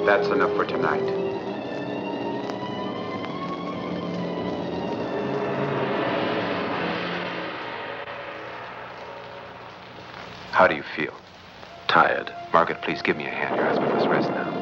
That's enough for tonight. How do you feel? Tired. Margaret, please give me a hand. Your husband must rest now.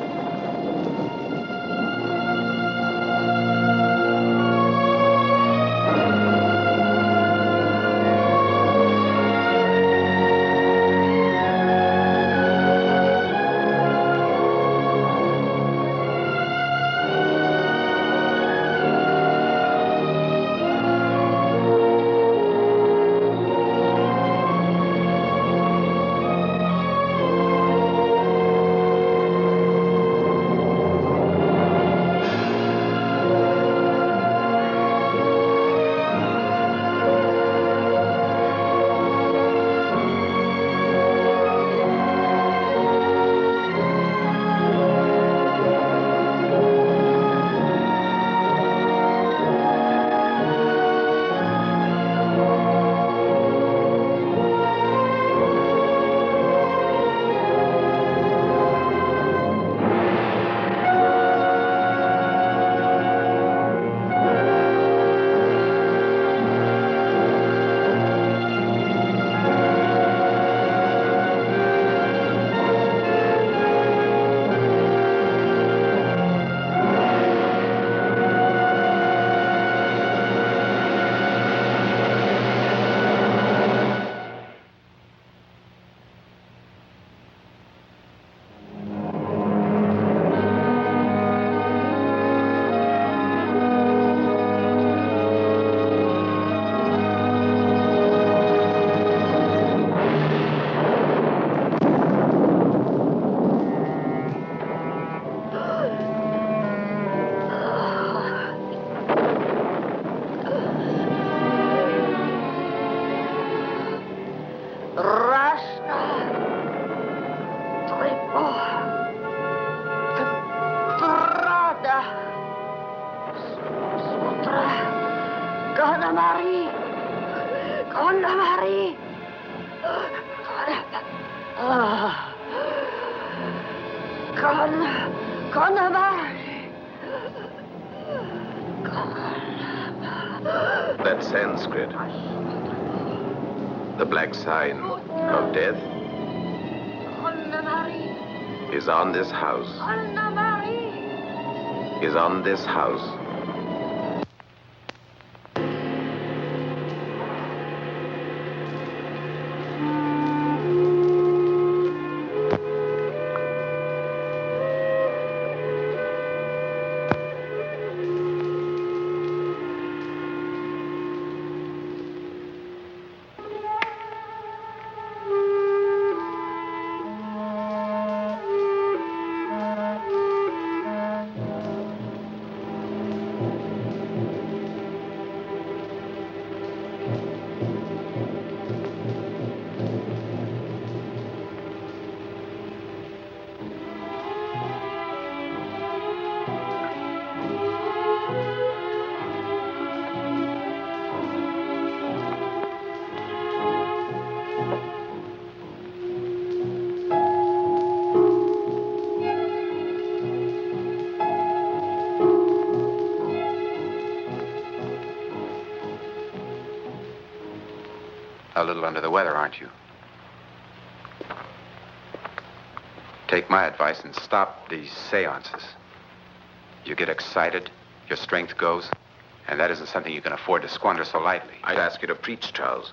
That Sanskrit. The black sign of death is on this house. Is on this house. A little under the weather, aren't you? Take my advice and stop these seances. You get excited, your strength goes, and that isn't something you can afford to squander so lightly. I'd ask you to preach, Charles.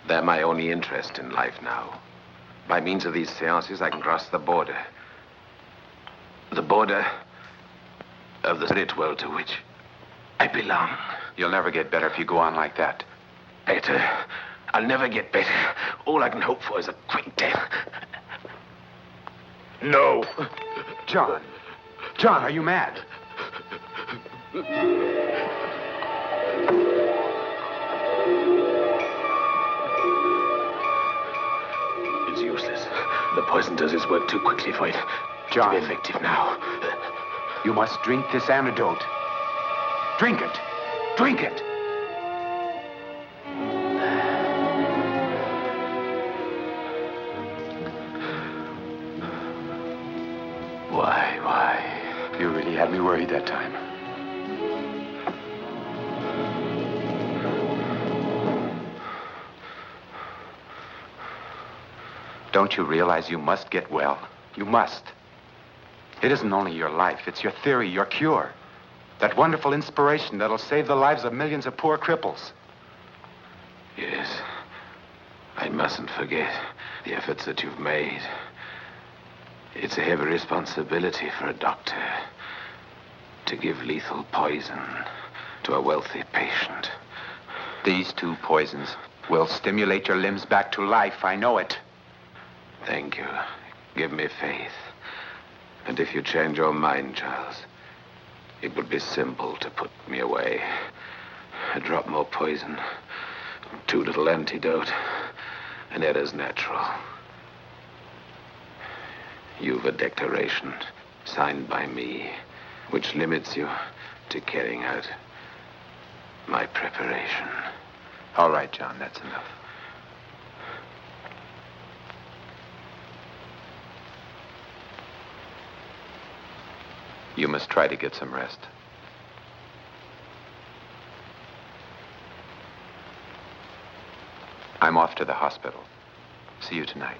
They're my only interest in life now. By means of these seances, I can cross the border. The border of the spirit world to which I belong. You'll never get better if you go on like that. Better? I'll never get better. All I can hope for is a quick death. No. John. John, are you mad? It's useless. The poison does its work too quickly for it John, to be effective now. You must drink this antidote. Drink it. Drink it. had me worried that time. Don't you realize you must get well? You must. It isn't only your life, it's your theory, your cure. That wonderful inspiration that'll save the lives of millions of poor cripples. Yes. I mustn't forget the efforts that you've made. It's a heavy responsibility for a doctor to give lethal poison to a wealthy patient. These 2 poisons will stimulate your limbs back to life. I know it. Thank you. Give me faith. And if you change your mind, Charles, it would be simple to put me away. A drop more poison, 2 little antidote, and that is natural. You've a declaration signed by me, which limits you to carrying out my preparation. All right, John, that's enough. You must try to get some rest. I'm off to the hospital. See you tonight.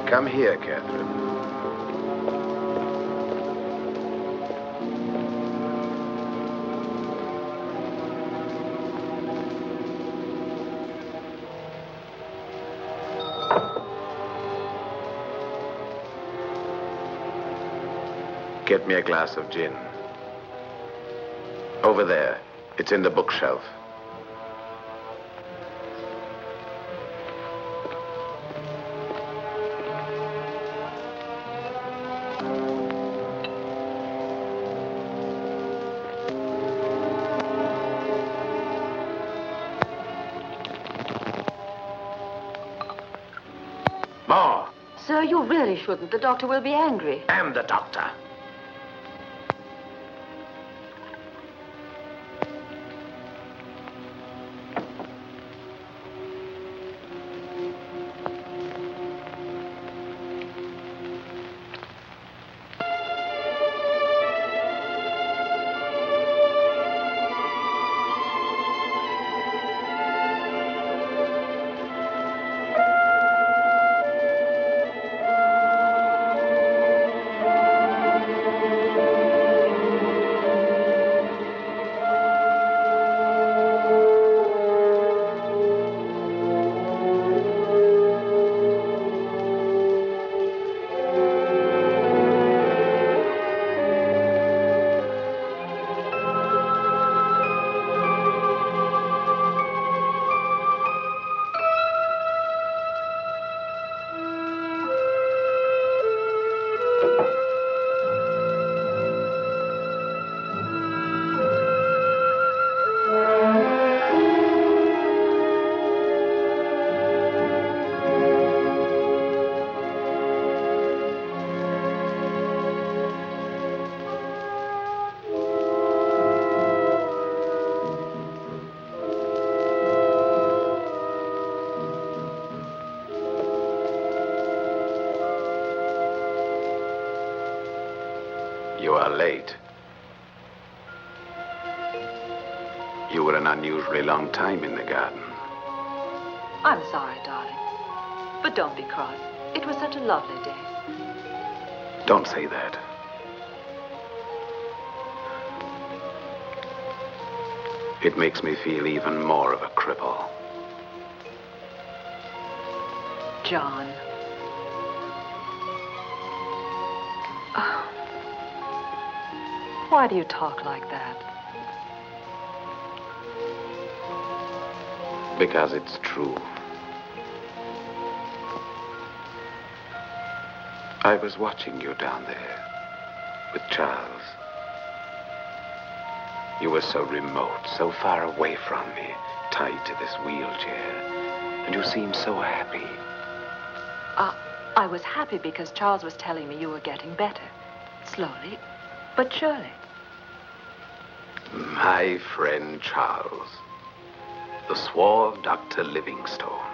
Come here, Catherine. Get me a glass of gin. Over there. It's in the bookshelf. More. Sir, you really shouldn't. The doctor will be angry. I'm the doctor. You are late. You were an unusually long time in the garden. I'm sorry, darling. But don't be cross. It was such a lovely day. Don't say that. It makes me feel even more of a cripple. John. Oh. Why do you talk like that? Because it's true. I was watching you down there with Charles. You were so remote, so far away from me, tied to this wheelchair. And you seemed so happy. I was happy because Charles was telling me you were getting better. Slowly, but surely. My friend Charles, the suave Dr. Livingstone.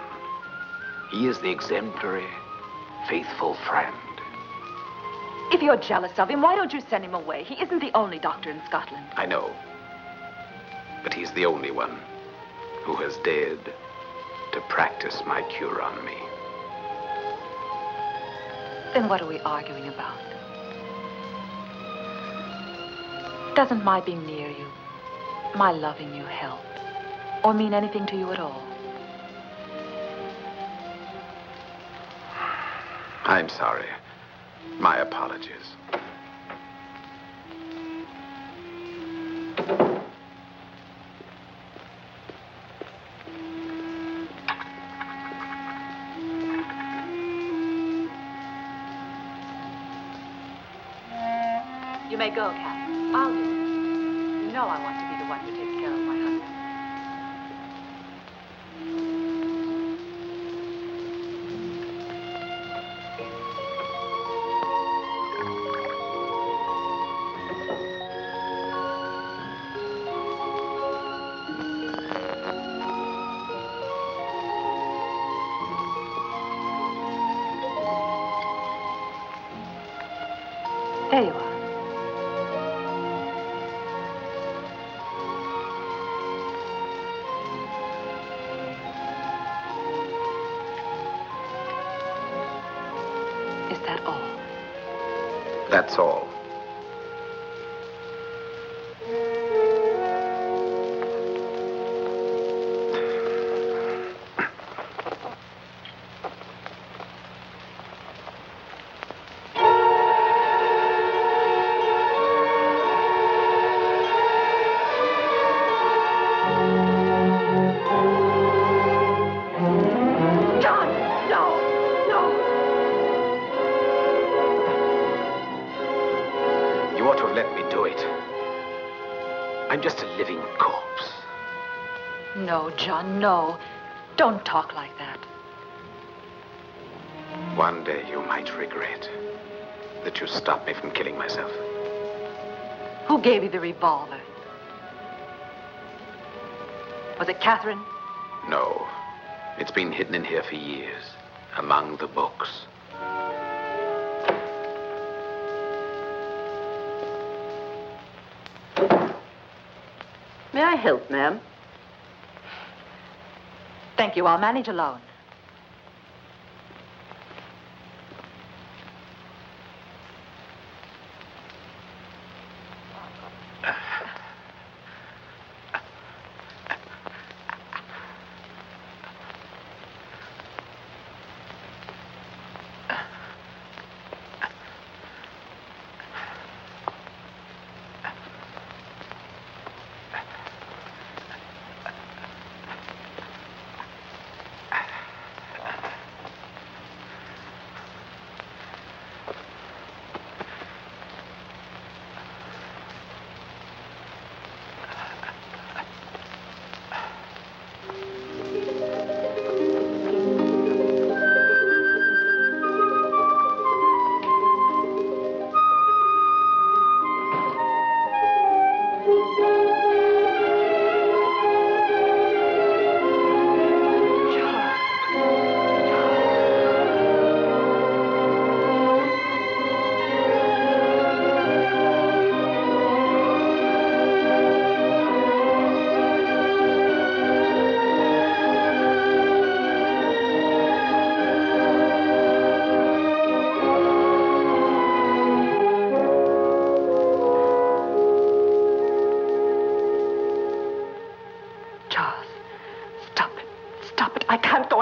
He is the exemplary, faithful friend. If you're jealous of him, why don't you send him away? He isn't the only doctor in Scotland. I know. But he's the only one who has dared to practice my cure on me. Then what are we arguing about? Doesn't my being near you, my loving you help, or mean anything to you at all? I'm sorry. My apologies. You may go, Cat. I'll do it. You know I want to be the one who takes care of my husband. There you are. Is that all? That's all. I'm just a living corpse. No, John, no. Don't talk like that. One day you might regret that you stopped me from killing myself. Who gave you the revolver? Was it Catherine? No. It's been hidden in here for years, among the books. May I help, ma'am? Thank you. I'll manage alone.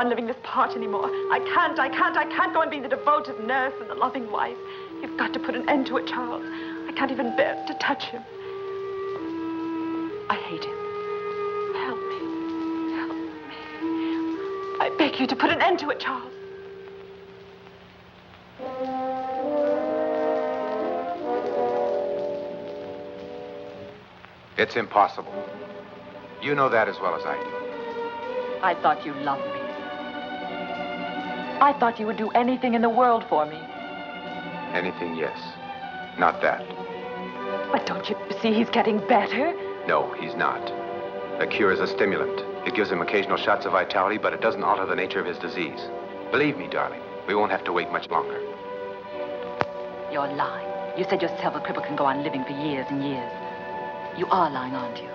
Living this part anymore. I can't go on being the devoted nurse and the loving wife. You've got to put an end to it, Charles. I can't even bear to touch him. I hate him. Help me. Help me. I beg you to put an end to it, Charles. It's impossible. You know that as well as I do. I thought you loved me. I thought you would do anything in the world for me. Anything, yes. Not that. But don't you see he's getting better? No, he's not. The cure is a stimulant. It gives him occasional shots of vitality, but it doesn't alter the nature of his disease. Believe me, darling, we won't have to wait much longer. You're lying. You said yourself a cripple can go on living for years and years. You are lying, aren't you?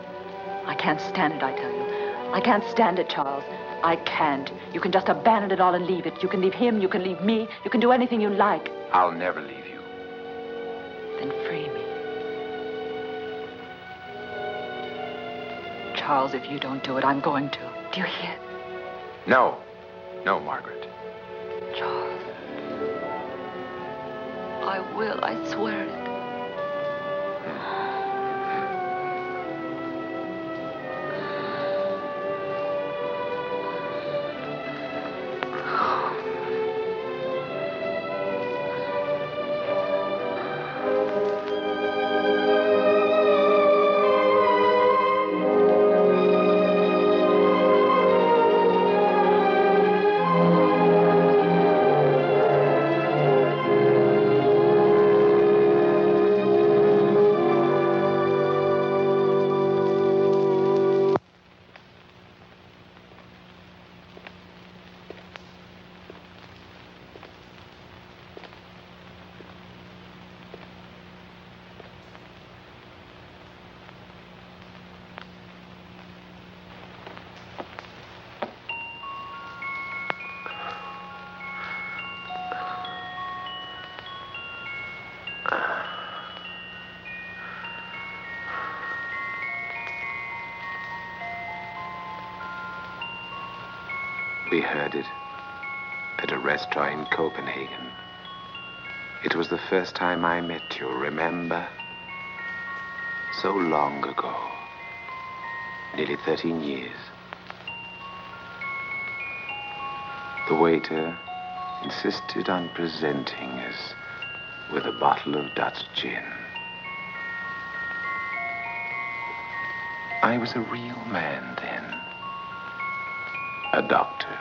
I can't stand it, I tell you. I can't stand it, Charles. I can't. You can just abandon it all and leave it. You can leave him, you can leave me, you can do anything you like. I'll never leave you. Then free me. Charles, if you don't do it, I'm going to. Do you hear? No. No, Margaret. Charles. I will, I swear it. We heard it at a restaurant in Copenhagen. It was the first time I met you, remember? So long ago. Nearly 13 years. The waiter insisted on presenting us with a bottle of Dutch gin. I was a real man then. A doctor,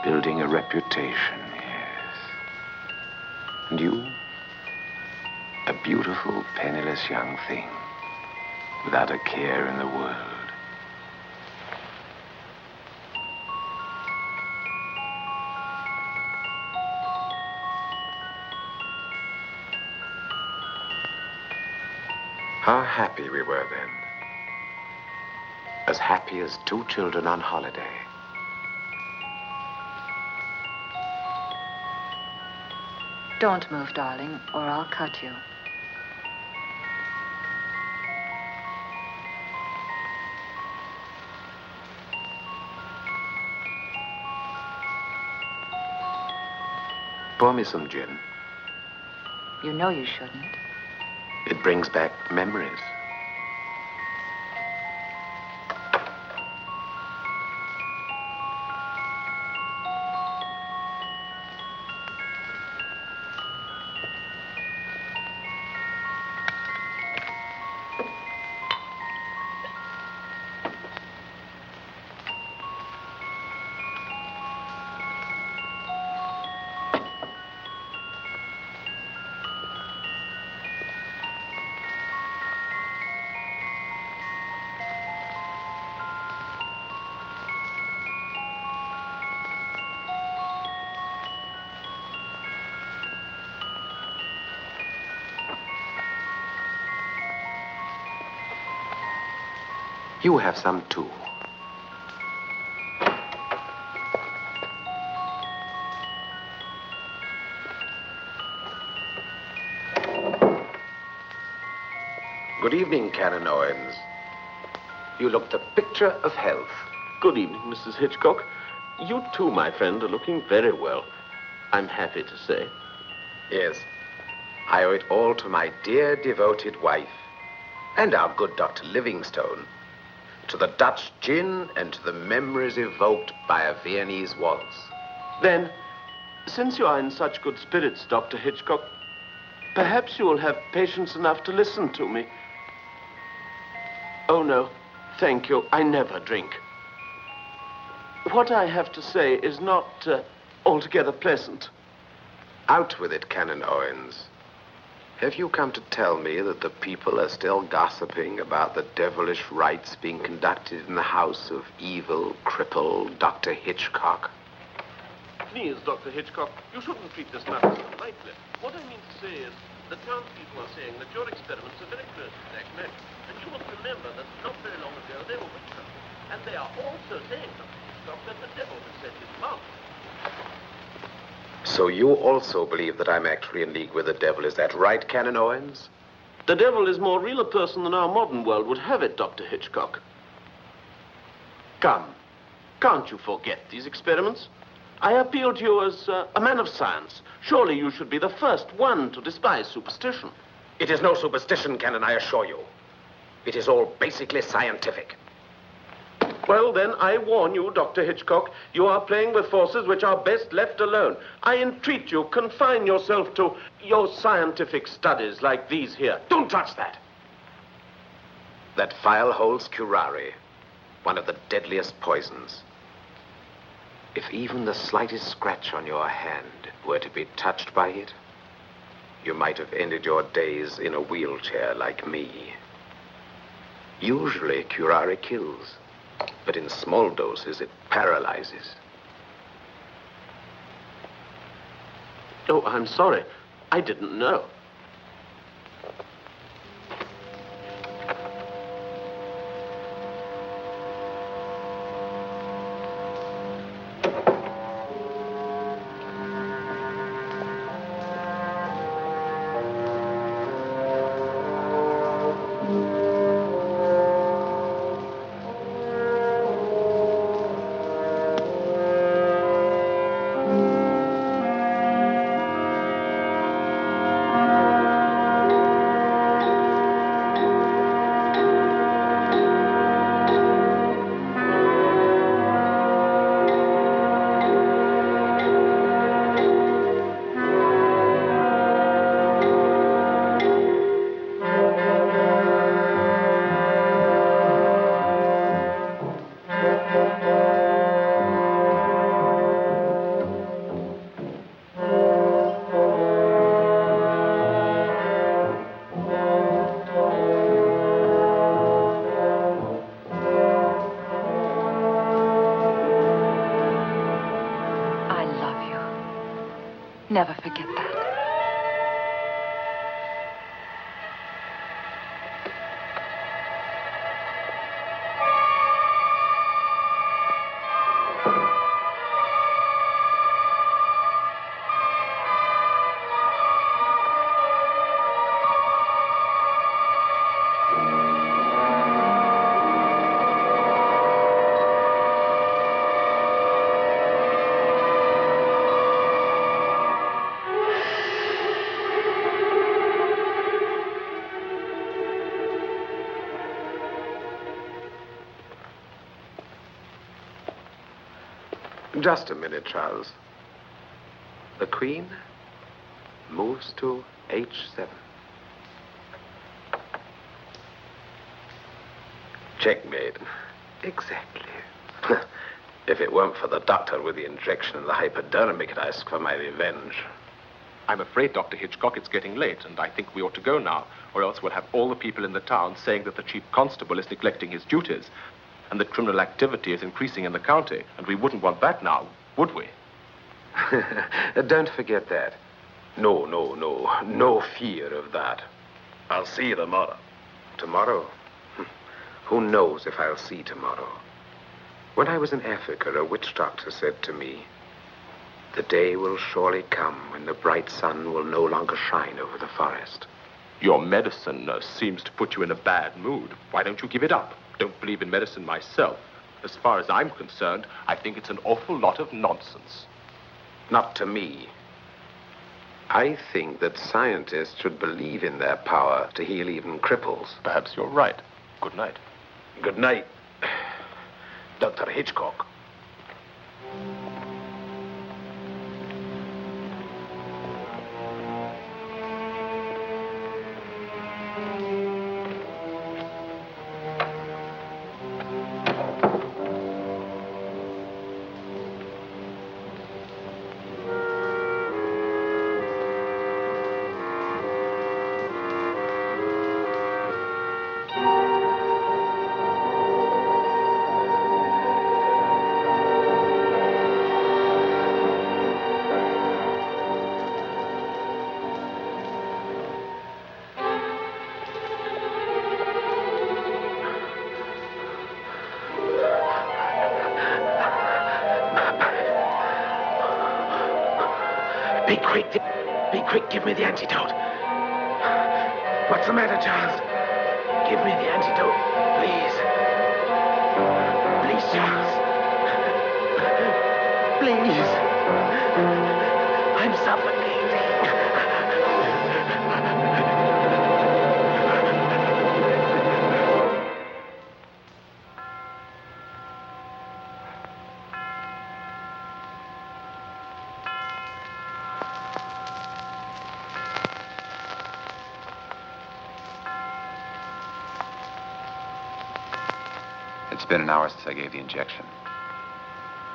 building a reputation, yes. And you, a beautiful, penniless young thing, without a care in the world. How happy we were then. As happy as two children on holiday. Don't move, darling, or I'll cut you. Pour me some gin. You know you shouldn't. It brings back memories. You have some too. Good evening, Canon Owens. You look the picture of health. Good evening, Mrs. Hitchcock. You too, my friend, are looking very well. I'm happy to say. Yes. I owe it all to my dear, devoted wife and our good Dr. Livingstone. To the Dutch gin and to the memories evoked by a Viennese waltz. Then, since you are in such good spirits, Dr. Hitchcock, perhaps you will have patience enough to listen to me. Oh, no. Thank you. I never drink. What I have to say is not altogether pleasant. Out with it, Canon Owens. Have you come to tell me that the people are still gossiping about the devilish rites being conducted in the house of evil, crippled Dr. Hitchcock? Please, Dr. Hitchcock, you shouldn't treat this matter so lightly. What I mean to say is, the townspeople are saying that your experiments are very close to Black magic. And you must remember that not very long ago they were witch hunters. And they are also saying, Dr. Hitchcock, that the devil has set his mouth. So you also believe that I'm actually in league with the devil. Is that right, Canon Owens? The devil is more real a person than our modern world would have it, Dr. Hitchcock. Come, can't you forget these experiments? I appeal to you as a man of science. Surely you should be the first one to despise superstition. It is no superstition, Canon, I assure you. It is all basically scientific. Well, then, I warn you, Dr. Hitchcock, you are playing with forces which are best left alone. I entreat you, confine yourself to your scientific studies like these here. Don't touch that. That vial holds curare, one of the deadliest poisons. If even the slightest scratch on your hand were to be touched by it, you might have ended your days in a wheelchair like me. Usually, curare kills, but in small doses, it paralyzes. Oh, I'm sorry. I didn't know. Never forget that. Just a minute, Charles. The Queen moves to H7. Checkmate. Exactly. If it weren't for the doctor with the injection in the hypodermic, I'd ask for my revenge. I'm afraid, Dr. Hitchcock, it's getting late, and I think we ought to go now, or else we'll have all the people in the town saying that the chief constable is neglecting his duties, and that criminal activity is increasing in the county, and we wouldn't want that now, would we? Don't forget that. No fear of that. I'll see you tomorrow. Tomorrow? Who knows if I'll see tomorrow? When I was in Africa, a witch doctor said to me, "The day will surely come when the bright sun will no longer shine over the forest." Your medicine seems to put you in a bad mood. Why don't you give it up? Don't believe in medicine myself. As far as I'm concerned, I think it's an awful lot of nonsense. Not to me. I think that scientists should believe in their power to heal even cripples. Perhaps you're right. Good night. Good night, Dr. Hitchcock. Be quick. Be quick. Give me the antidote. What's the matter, Charles? Give me the antidote, please. Please, Charles. Please. I'm suffocating. It's been an hour since I gave the injection.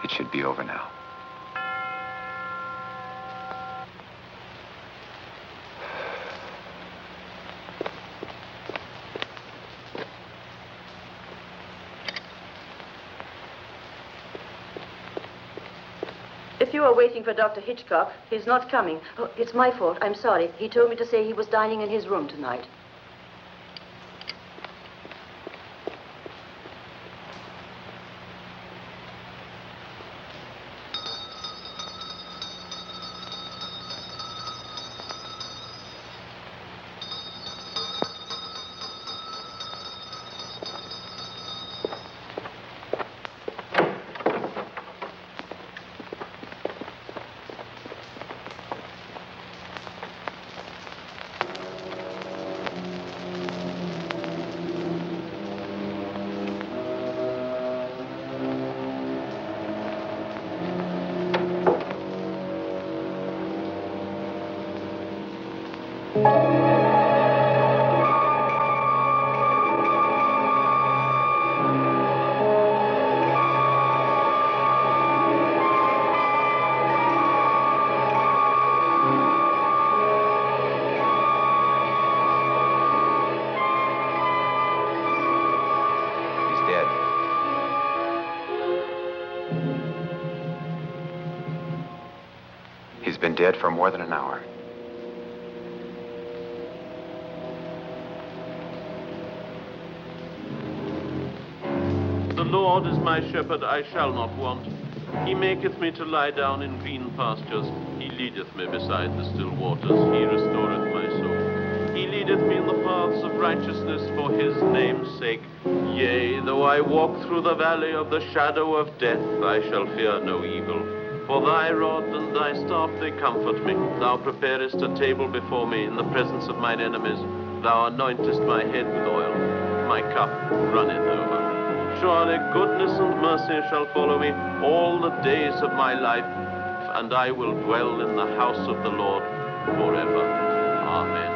It should be over now. If you are waiting for Dr. Hitchcock, he's not coming. Oh, it's my fault. I'm sorry. He told me to say he was dining in his room tonight. He's been dead for more than an hour. The Lord is my shepherd, I shall not want. He maketh me to lie down in green pastures. He leadeth me beside the still waters. He restoreth my soul. He leadeth me in the paths of righteousness for his name's sake. Yea, though I walk through the valley of the shadow of death, I shall fear no evil. For thy rod and thy staff, they comfort me. Thou preparest a table before me in the presence of mine enemies. Thou anointest my head with oil. My cup runneth over. Surely goodness and mercy shall follow me all the days of my life, and I will dwell in the house of the Lord forever. Amen.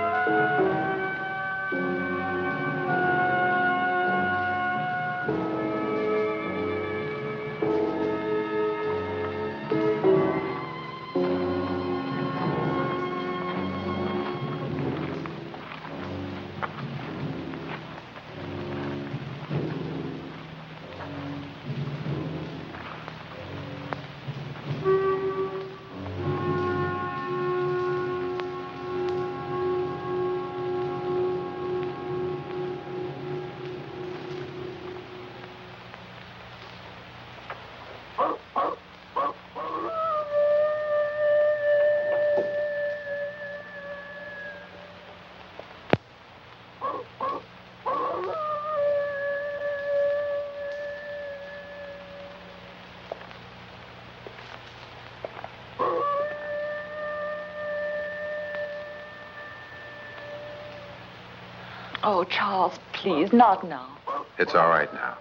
Oh, Charles, please, not now. It's all right now.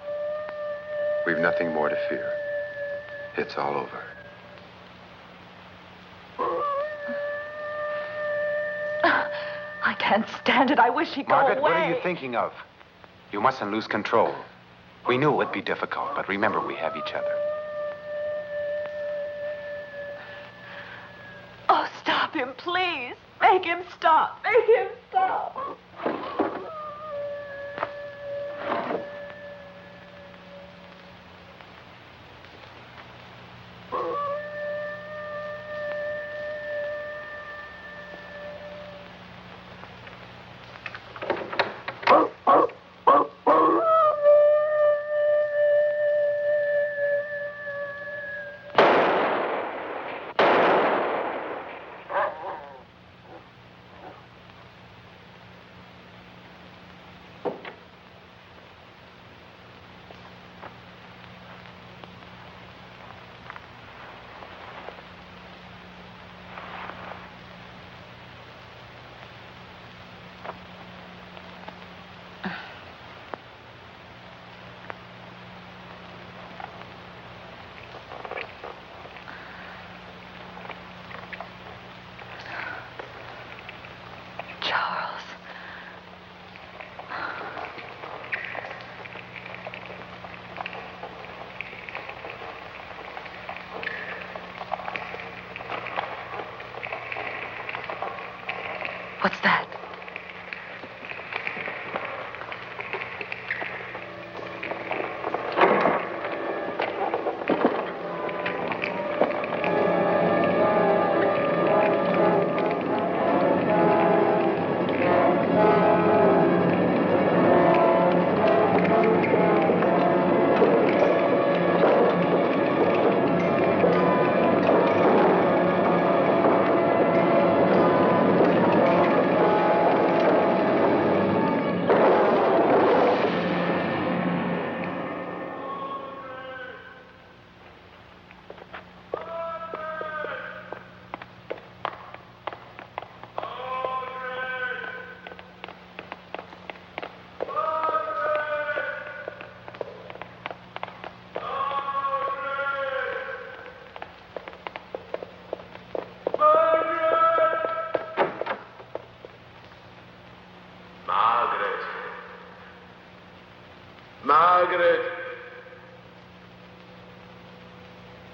We've nothing more to fear. It's all over. I can't stand it. I wish he'd go Margaret, away. what are you thinking of? You mustn't lose control. We knew it would be difficult, but remember, we have each other. Oh, stop him, please. Make him stop. Make him stop.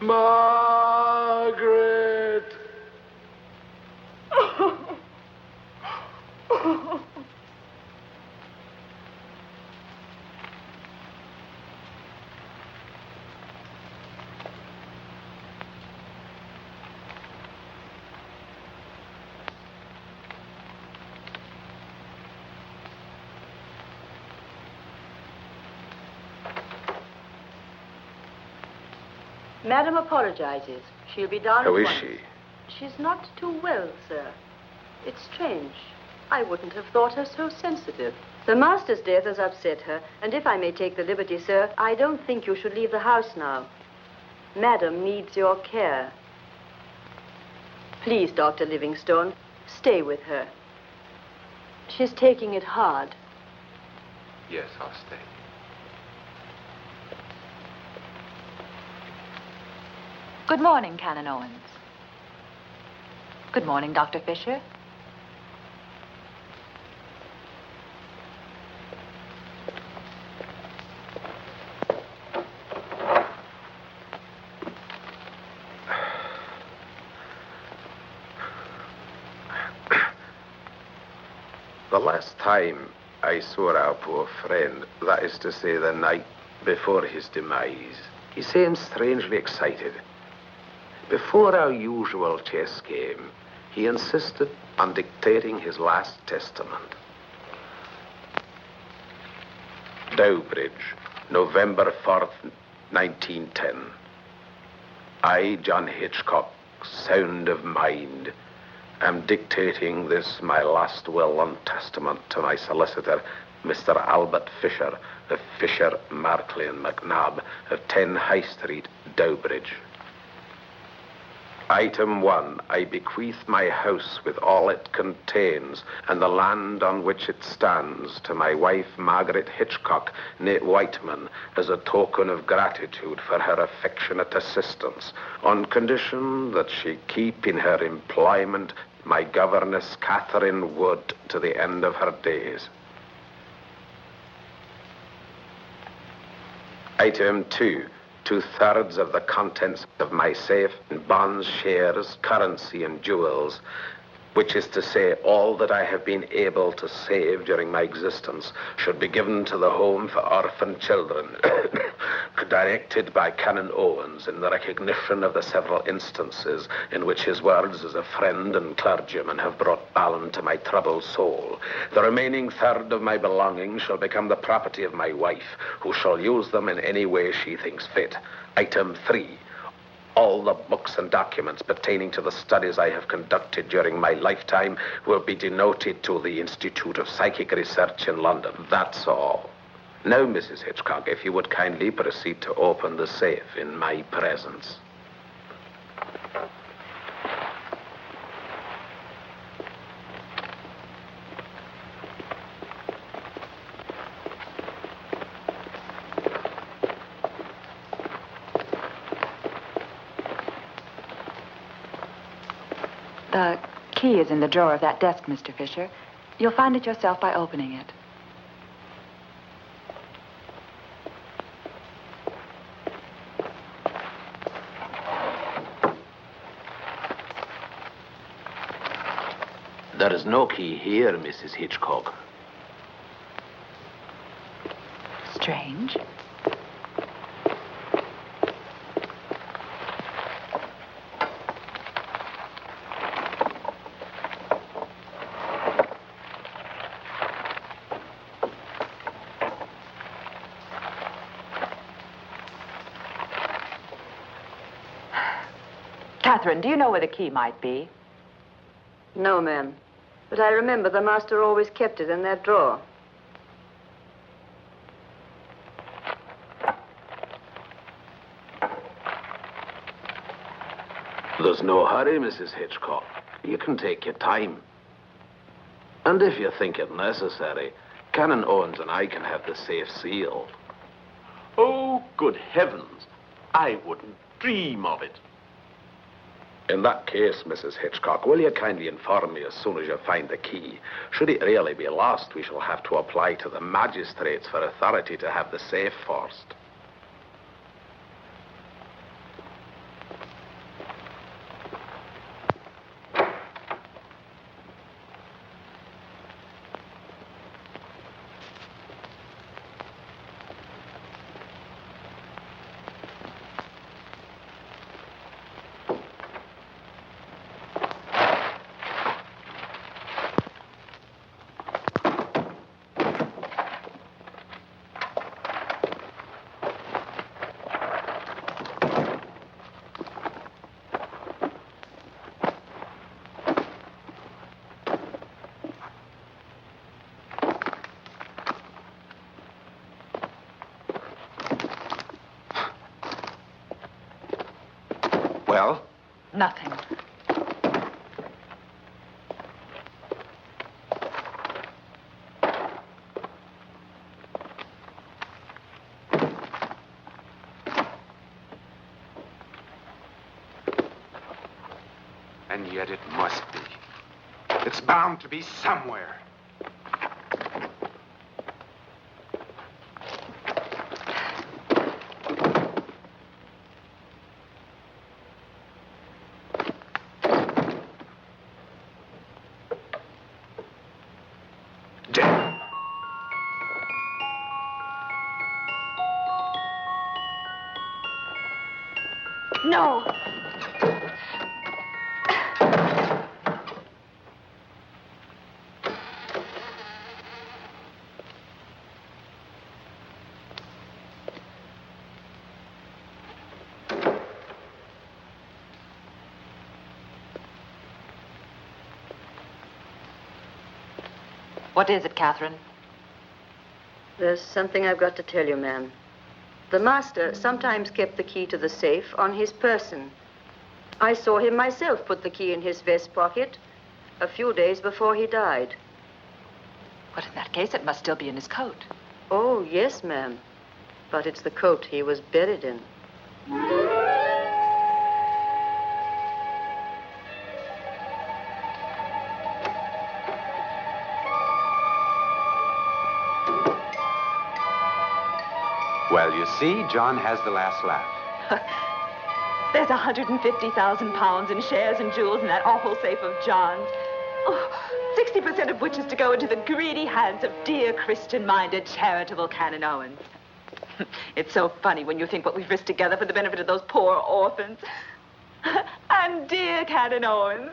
Margaret! Madam apologizes. She'll be down How at is once. she? She's not too well, sir. It's strange. I wouldn't have thought her so sensitive. The master's death has upset her, and if I may take the liberty, sir, I don't think you should leave the house now. Madam needs your care. Please, Dr. Livingstone, stay with her. She's taking it hard. Yes, I'll stay. Good morning, Canon Owens. Good morning, Dr. Fisher. The last time I saw our poor friend, that is to say the night before his demise, he seemed strangely excited. Before our usual chess game, he insisted on dictating his last testament. Dowbridge, November 4th, 1910. I, John Hitchcock, sound of mind, am dictating this, my last will and testament, to my solicitor, Mr. Albert Fisher, of Fisher, Markley and McNabb, of 10 High Street, Dowbridge. Item 1, I bequeath my house with all it contains and the land on which it stands to my wife, Margaret Hitchcock, née Whiteman, as a token of gratitude for her affectionate assistance, on condition that she keep in her employment my governess, Catherine Wood, to the end of her days. Item 2, 2/3 of the contents of my safe in bonds, shares, currency, and jewels, which is to say all that I have been able to save during my existence, should be given to the Home for Orphan Children, directed by Canon Owens in the recognition of the several instances in which his words as a friend and clergyman have brought balm to my troubled soul. The remaining 1/3 of my belongings shall become the property of my wife, who shall use them in any way she thinks fit. Item 3. All the books and documents pertaining to the studies I have conducted during my lifetime will be denoted to the Institute of Psychic Research in London. That's all. Now, Mrs. Hitchcock, if you would kindly proceed to open the safe in my presence. The key is in the drawer of that desk, Mr. Fisher. You'll find it yourself by opening it. There is no key here, Mrs. Hitchcock. Strange. Catherine, do you know where the key might be? No, ma'am. But I remember the master always kept it in that drawer. There's no hurry, Mrs. Hitchcock. You can take your time. And if you think it necessary, Canon Owens and I can have the safe sealed. Oh, good heavens. I wouldn't dream of it. In that case, Mrs. Hitchcock, will you kindly inform me as soon as you find the key? Should it really be lost, we shall have to apply to the magistrates for authority to have the safe forced. Well? Nothing. And yet it must be. It's bound to be somewhere. No! What is it, Catherine? There's something I've got to tell you, ma'am. The master sometimes kept the key to the safe on his person. I saw him myself put the key in his vest pocket a few days before he died. But in that case, it must still be in his coat. Oh, yes, ma'am. But it's the coat he was buried in. Well, you see, John has the last laugh. There's 150,000 pounds in shares and jewels in that awful safe of John's. Oh, 60% of which is to go into the greedy hands of dear Christian-minded, charitable Canon Owens. It's so funny when you think what we've risked together for the benefit of those poor orphans. And dear Canon Owens.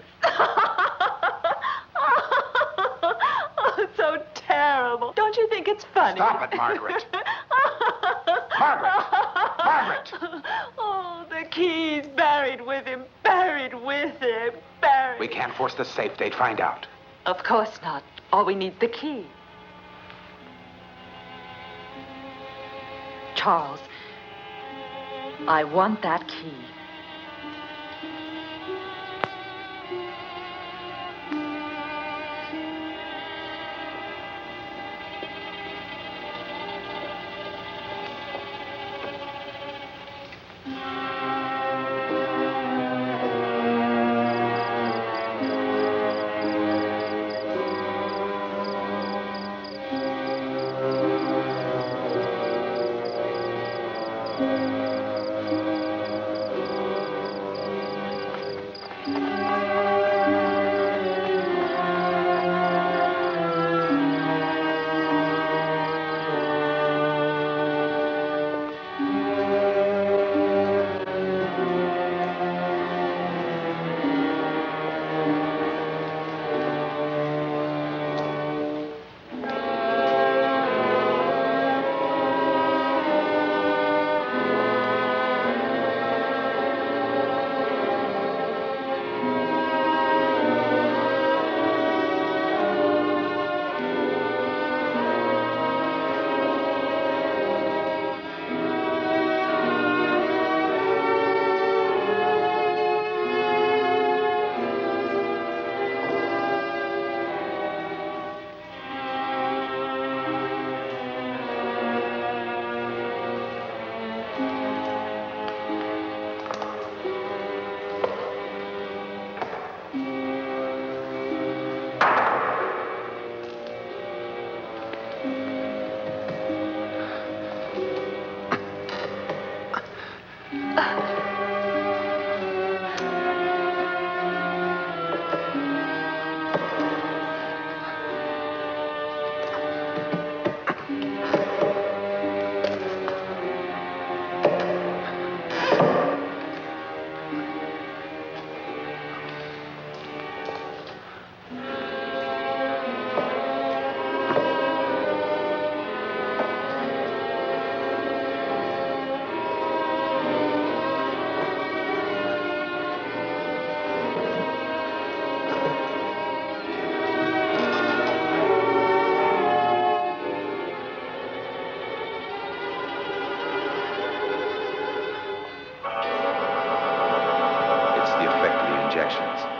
Oh, it's so terrible. Don't you think it's funny? Stop it, Margaret. Margaret! Margaret! Oh, the key's buried with him, buried with him, buried. We can't force the safe. They'd find out. Of course not. All we need's the key. Charles, I want that key.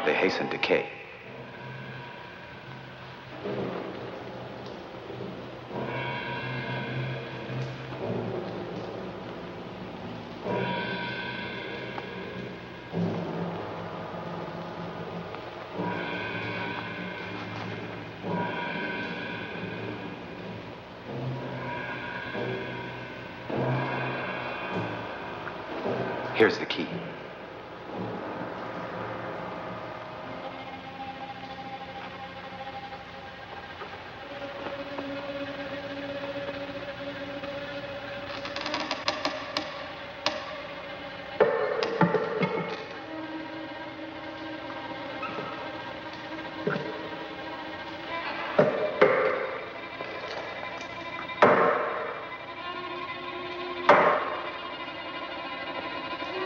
they hasten decay. Here's the key.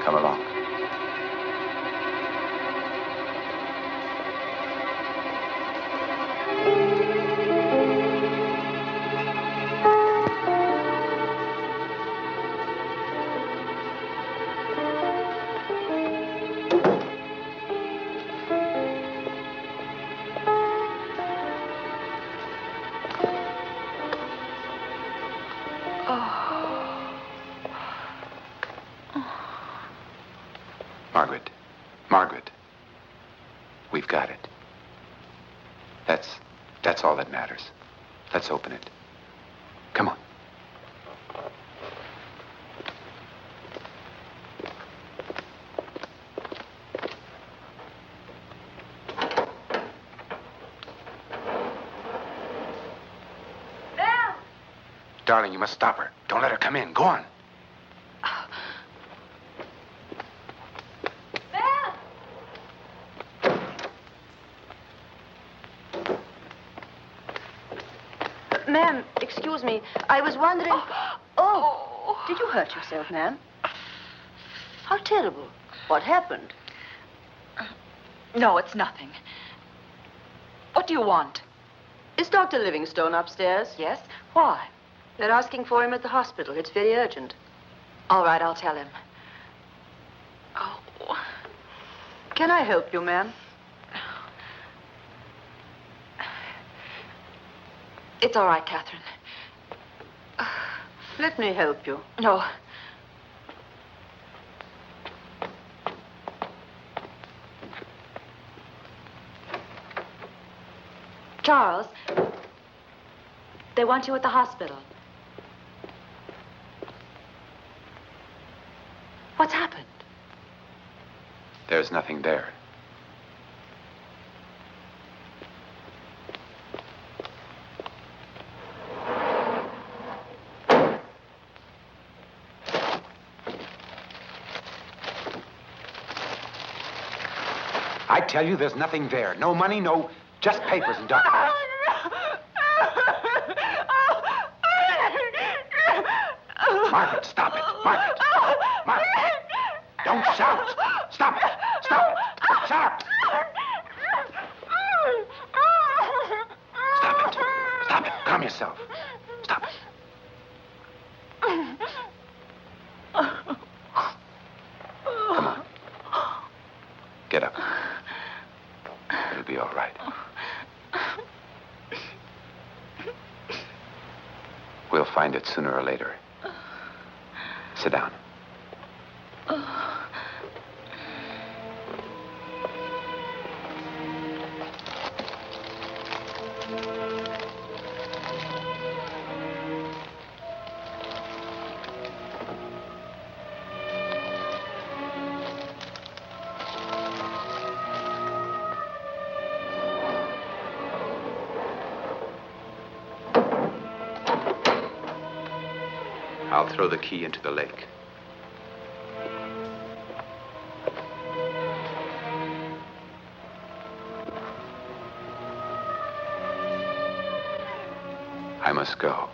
Come along. Margaret. Margaret. We've got it. That's all that matters. Let's open it. Come on. Belle! Darling, you must stop her. Don't let her come in. Go on. Ma'am, excuse me. I was wondering... Oh, did you hurt yourself, ma'am? How terrible. What happened? No, it's nothing. What do you want? Is Dr. Livingstone upstairs? Yes? Why? They're asking for him at the hospital. It's very urgent. All right, I'll tell him. Oh. Can I help you, ma'am? It's all right, Catherine. Let me help you. No. Charles, they want you at the hospital. What's happened? There's nothing there. I tell you, there's nothing there. No money, no... just papers and documents. Margaret, stop it. Margaret. Margaret. Don't shout. Stop it. Stop it. Shut up. Stop it. Stop it. Calm yourself. Stop it. Come on. Get up. It'll be all right. We'll find it sooner or later. Sit down. I'll throw the key into the lake. I must go.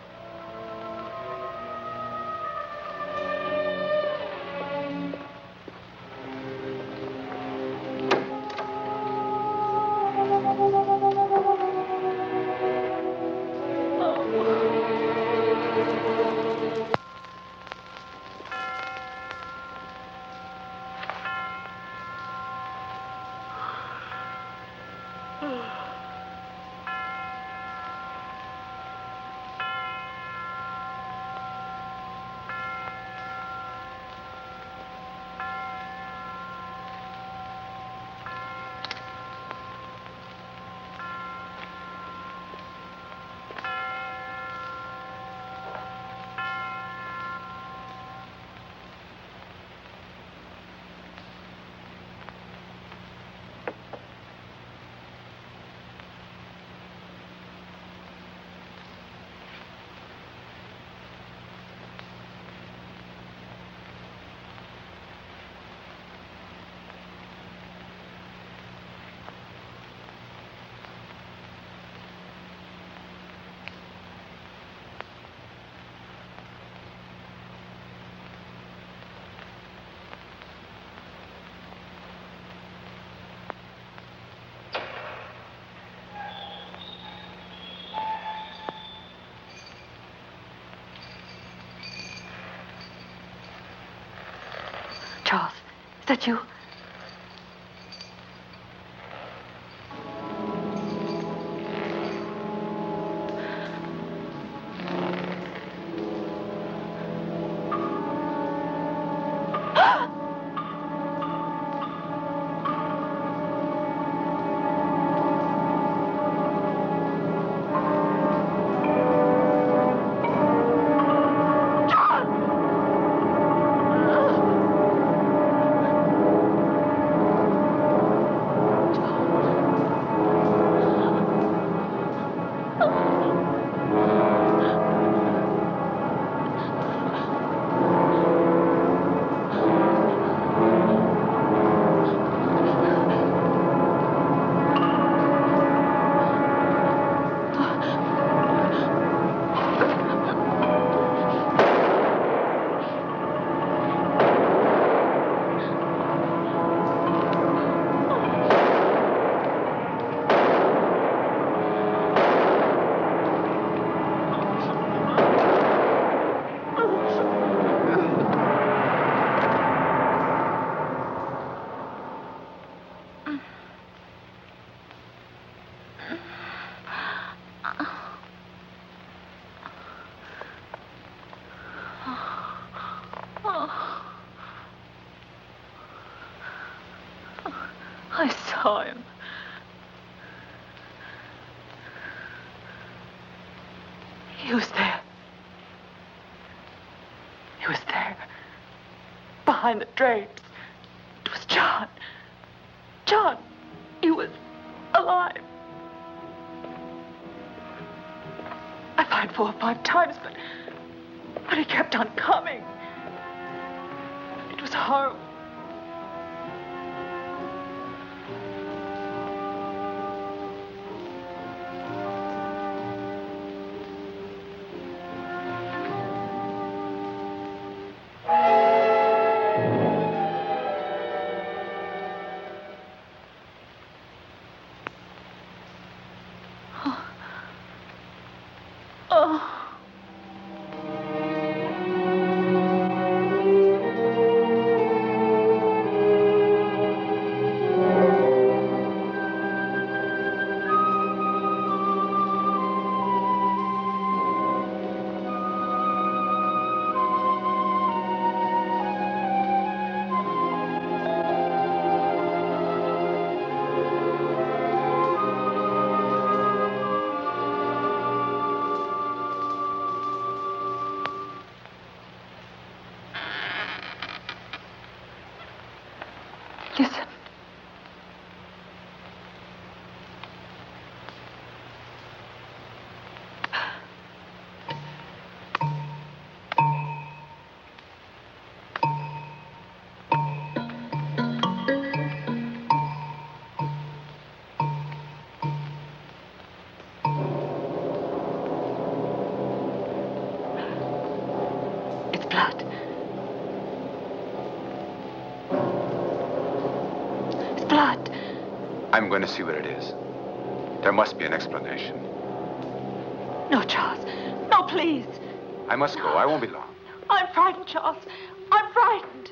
that you? I saw him. He was there. He was there. Behind the drapes. It was John. John. He was alive. I tried 4 or 5 times, but he kept on coming. It was horrible. Listen. It's blood. Blood. I'm going to see what it is. There must be an explanation. No, Charles. No, please. I must go. I won't be long. I'm frightened, Charles. I'm frightened.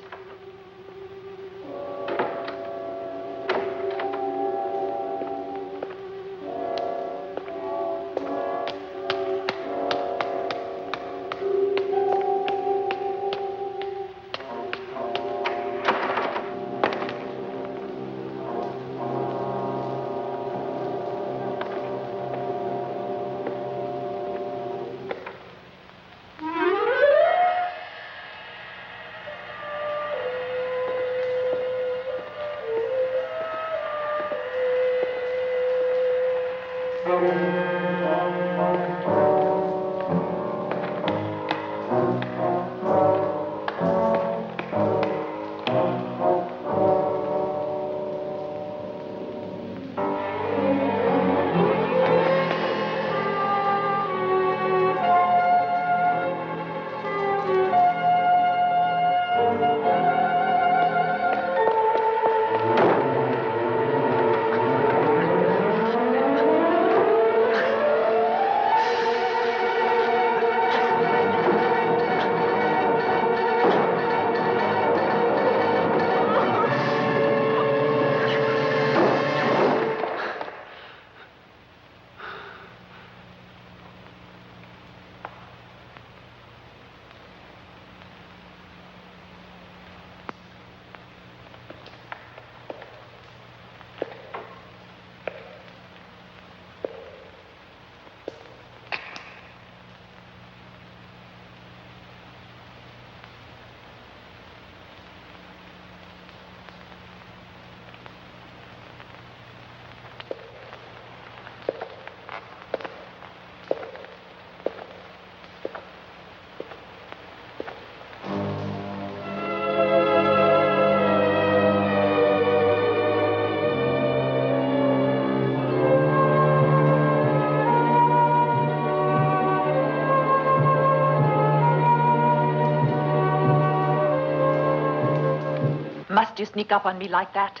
must you sneak up on me like that?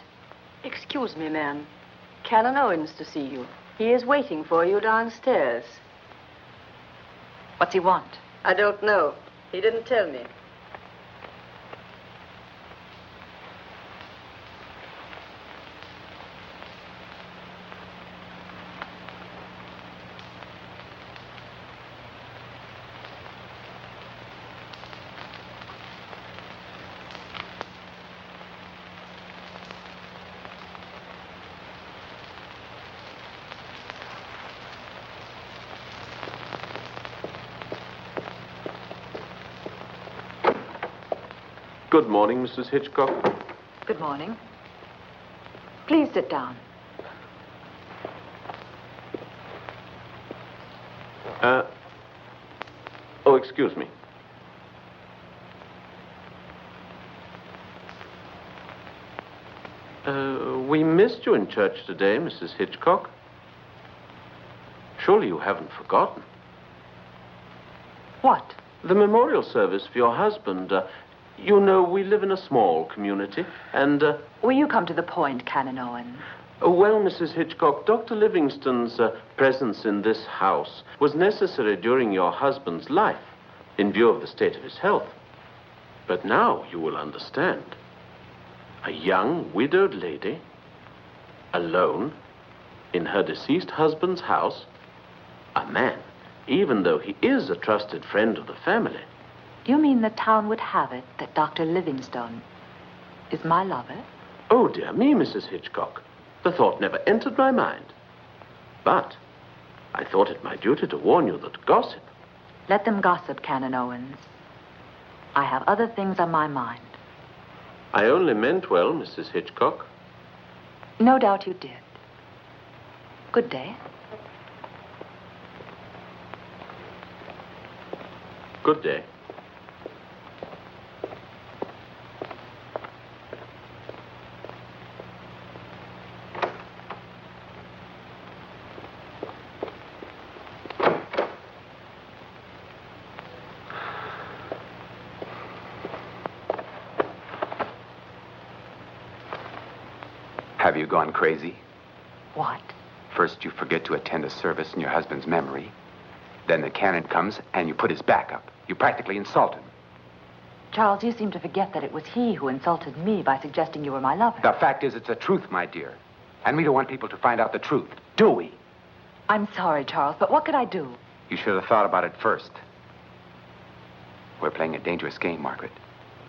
Excuse me, ma'am. Canon Owens to see you. He is waiting for you downstairs. What's he want? I don't know. He didn't tell me. Good morning, Mrs. Hitchcock. Good morning. Please sit down. Oh, excuse me. We missed you in church today, Mrs. Hitchcock. Surely you haven't forgotten. What? The memorial service for your husband. You know, we live in a small community, and... Will you come to the point, Canon Owens? Well, Mrs. Hitchcock, Dr. Livingston's presence in this house was necessary during your husband's life, in view of the state of his health. But now you will understand. A young, widowed lady, alone, in her deceased husband's house, a man, even though he is a trusted friend of the family. You mean the town would have it that Dr. Livingstone is my lover? Oh, dear me, Mrs. Hitchcock. The thought never entered my mind. But I thought it my duty to warn you that gossip... Let them gossip, Canon Owens. I have other things on my mind. I only meant well, Mrs. Hitchcock. No doubt you did. Good day. Good day. Have you gone crazy? What? First, you forget to attend a service in your husband's memory. Then the canon comes and you put his back up. You practically insult him. Charles, you seem to forget that it was he who insulted me by suggesting you were my lover. The fact is, it's the truth, my dear. And we don't want people to find out the truth, do we? I'm sorry, Charles, but what could I do? You should have thought about it first. We're playing a dangerous game, Margaret.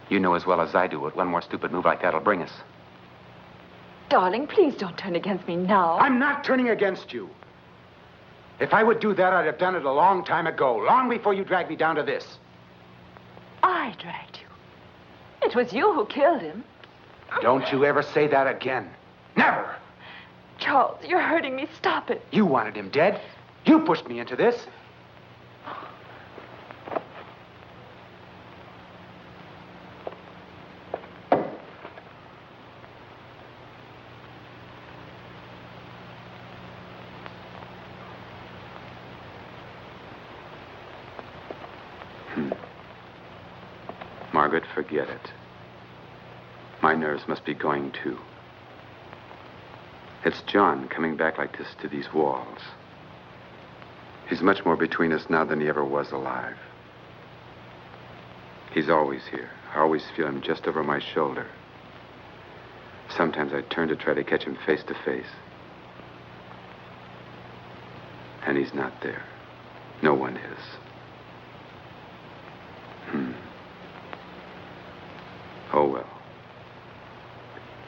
You know as well as I do what one more stupid move like that'll bring us. Darling, please don't turn against me now. I'm not turning against you. If I would do that, I'd have done it a long time ago, long before you dragged me down to this. I dragged you. It was you who killed him. Don't you ever say that again. Never. Charles, you're hurting me. Stop it. You wanted him dead. You pushed me into this. Margaret, forget it. My nerves must be going too. It's John coming back like this to these walls. He's much more between us now than he ever was alive. He's always here. I always feel him just over my shoulder. Sometimes I turn to try to catch him face to face. And he's not there. No one is. Oh, well.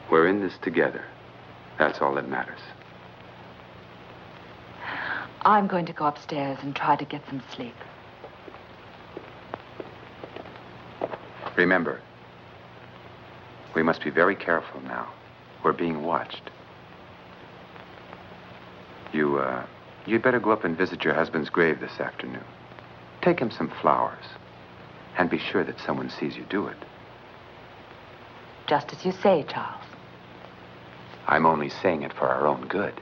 We're in this together. That's all that matters. I'm going to go upstairs and try to get some sleep. Remember, we must be very careful now. We're being watched. You'd better go up and visit your husband's grave this afternoon. Take him some flowers. And be sure that someone sees you do it. Just as you say, Charles. I'm only saying it for our own good.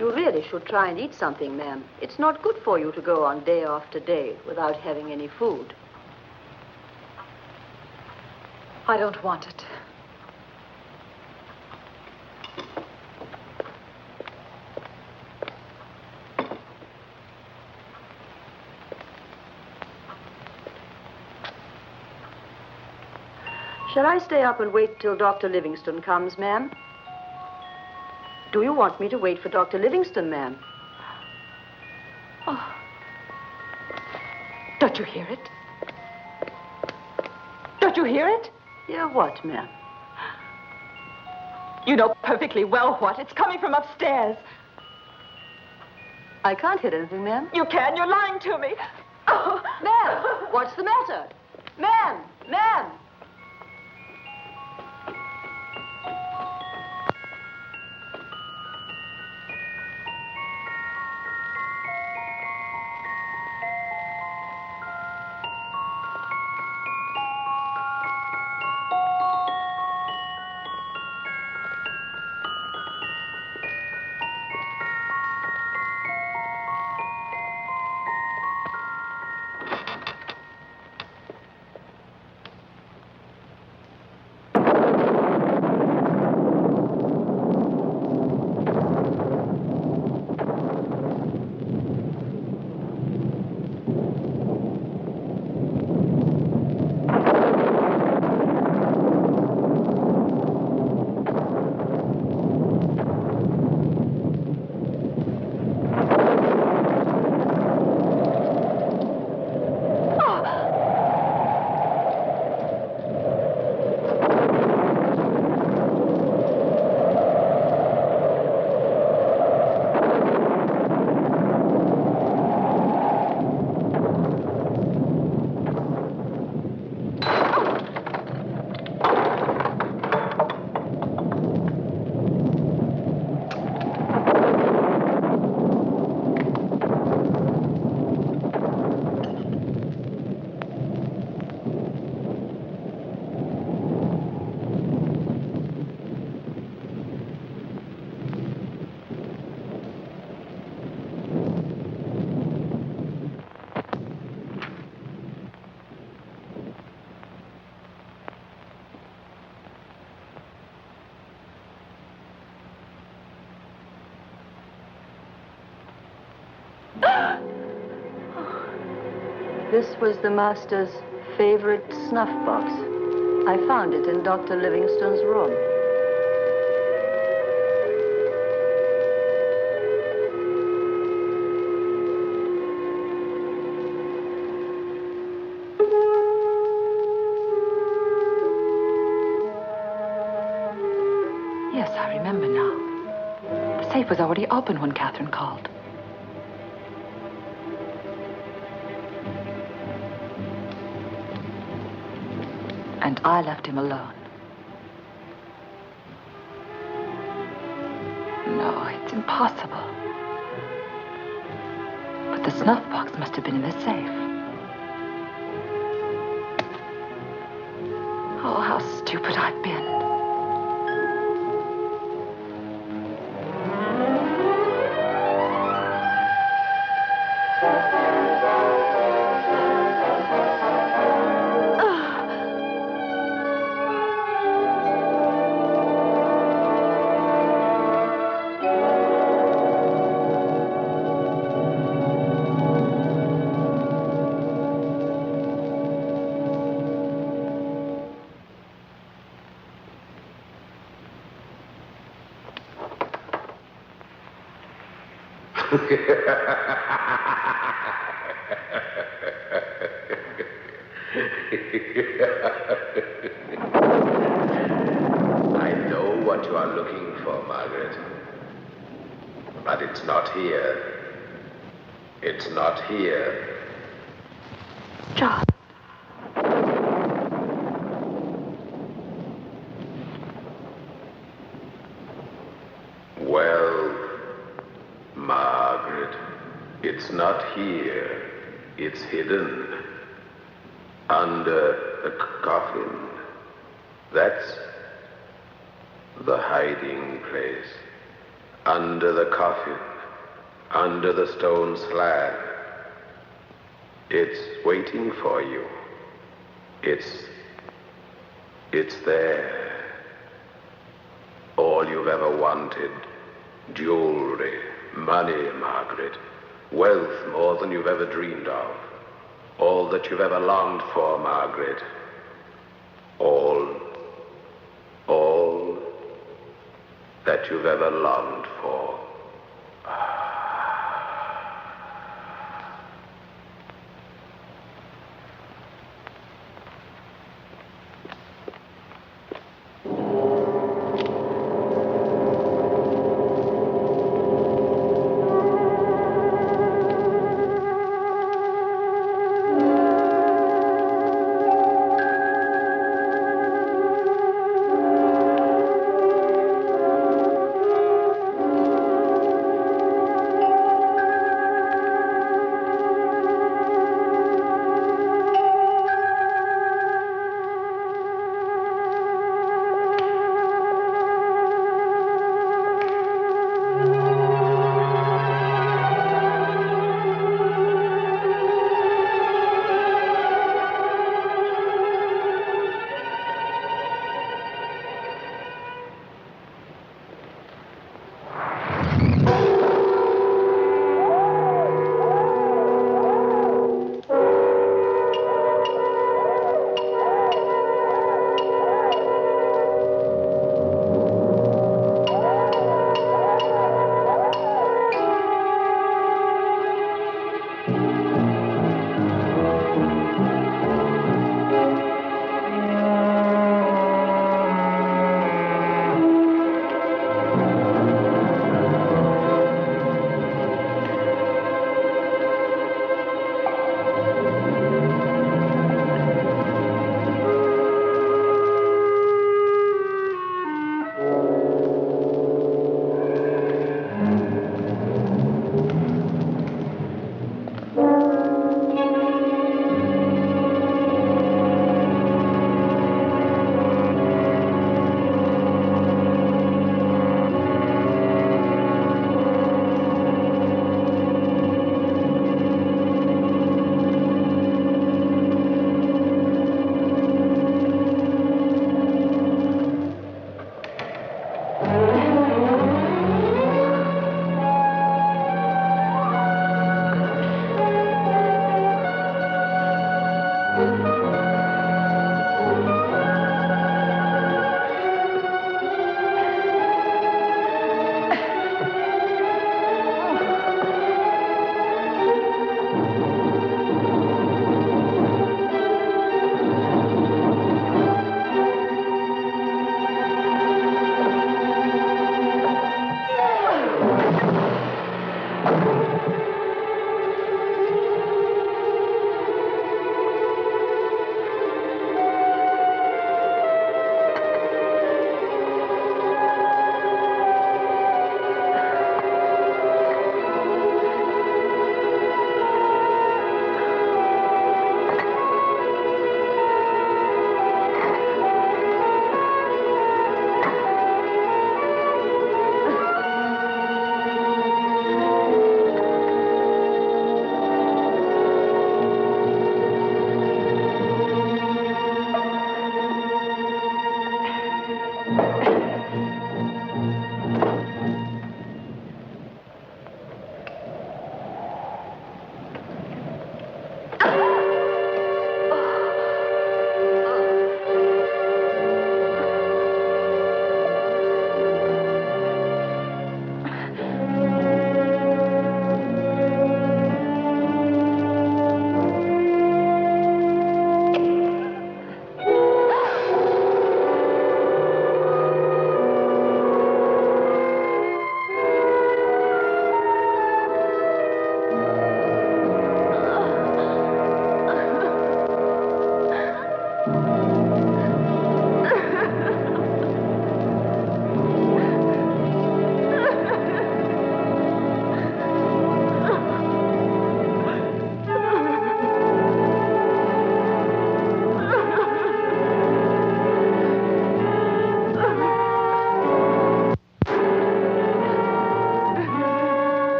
You really should try and eat something, ma'am. It's not good for you to go on day after day without having any food. I don't want it. Shall I stay up and wait till Dr. Livingston comes, ma'am? Do you want me to wait for Dr. Livingston, ma'am? Oh. Don't you hear it? Don't you hear it? Hear what, ma'am? You know perfectly well what. It's coming from upstairs. I can't hear anything, ma'am. You can. You're lying to me. Oh. Ma'am, what's the matter? Ma'am, ma'am. This was the master's favorite snuff box. I found it in Dr. Livingston's room. Yes, I remember now. The safe was already open when Catherine called. And I left him alone. No, it's impossible. But the snuff box must have been in the safe. Oh, how stupid I've been. I know what you are looking for, Margaret. But it's not here. It's not here. John. Well, Margaret, it's not here. It's hidden. Under the coffin. That's the hiding place. Under the coffin. under the stone slab. It's waiting for you. It's there. All you've ever wanted. Jewelry, money, Margaret. Wealth more than you've ever dreamed of. All that you've ever longed for, Margaret. All that you've ever longed for.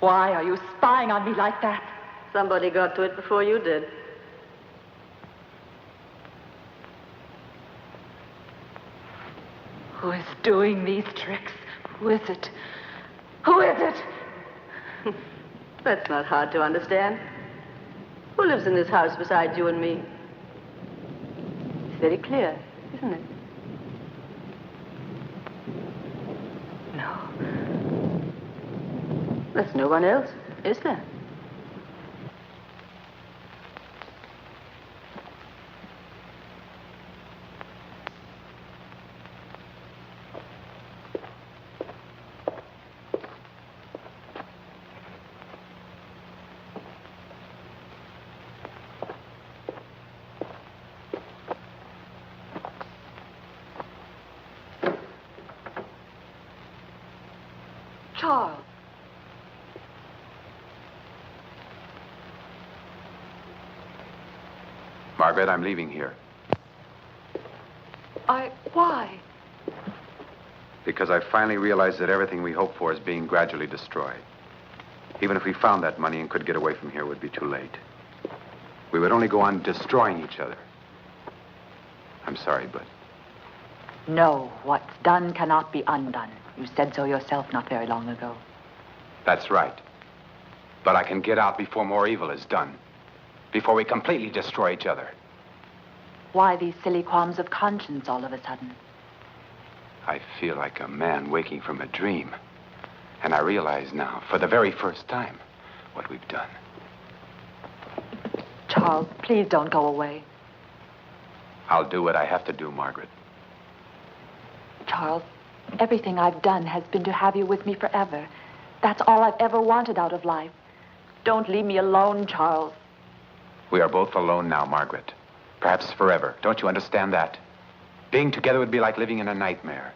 Why are you spying on me like that? Somebody got to it before you did. Who is doing these tricks? Who is it? Who is it? That's not hard to understand. Who lives in this house besides you and me? It's very clear, isn't it? No. There's no one else, is there? Charles. Margaret, I'm leaving here. Why? Because I finally realized that everything we hoped for is being gradually destroyed. Even if we found that money and could get away from here, it would be too late. We would only go on destroying each other. I'm sorry, but... No, what's done cannot be undone. You said so yourself not very long ago. That's right. But I can get out before more evil is done. Before we completely destroy each other. Why these silly qualms of conscience all of a sudden? I feel like a man waking from a dream. And I realize now, for the very first time, what we've done. Charles, please don't go away. I'll do what I have to do, Margaret. Charles, everything I've done has been to have you with me forever. That's all I've ever wanted out of life. Don't leave me alone, Charles. We are both alone now, Margaret. Perhaps forever. Don't you understand that? Being together would be like living in a nightmare.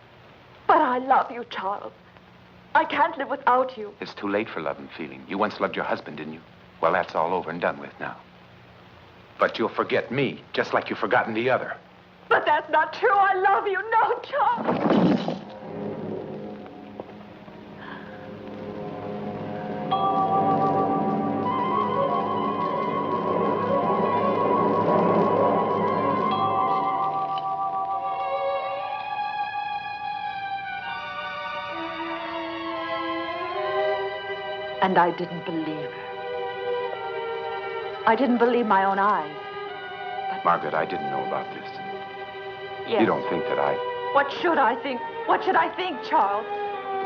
But I love you, Charles. I can't live without you. It's too late for love and feeling. You once loved your husband, didn't you? Well, that's all over and done with now. But you'll forget me, just like you've forgotten the other. But that's not true. I love you. No, Charles. And I didn't believe her. I didn't believe my own eyes. But... Margaret, I didn't know about this. Yes. You don't think that I... What should I think? What should I think, Charles?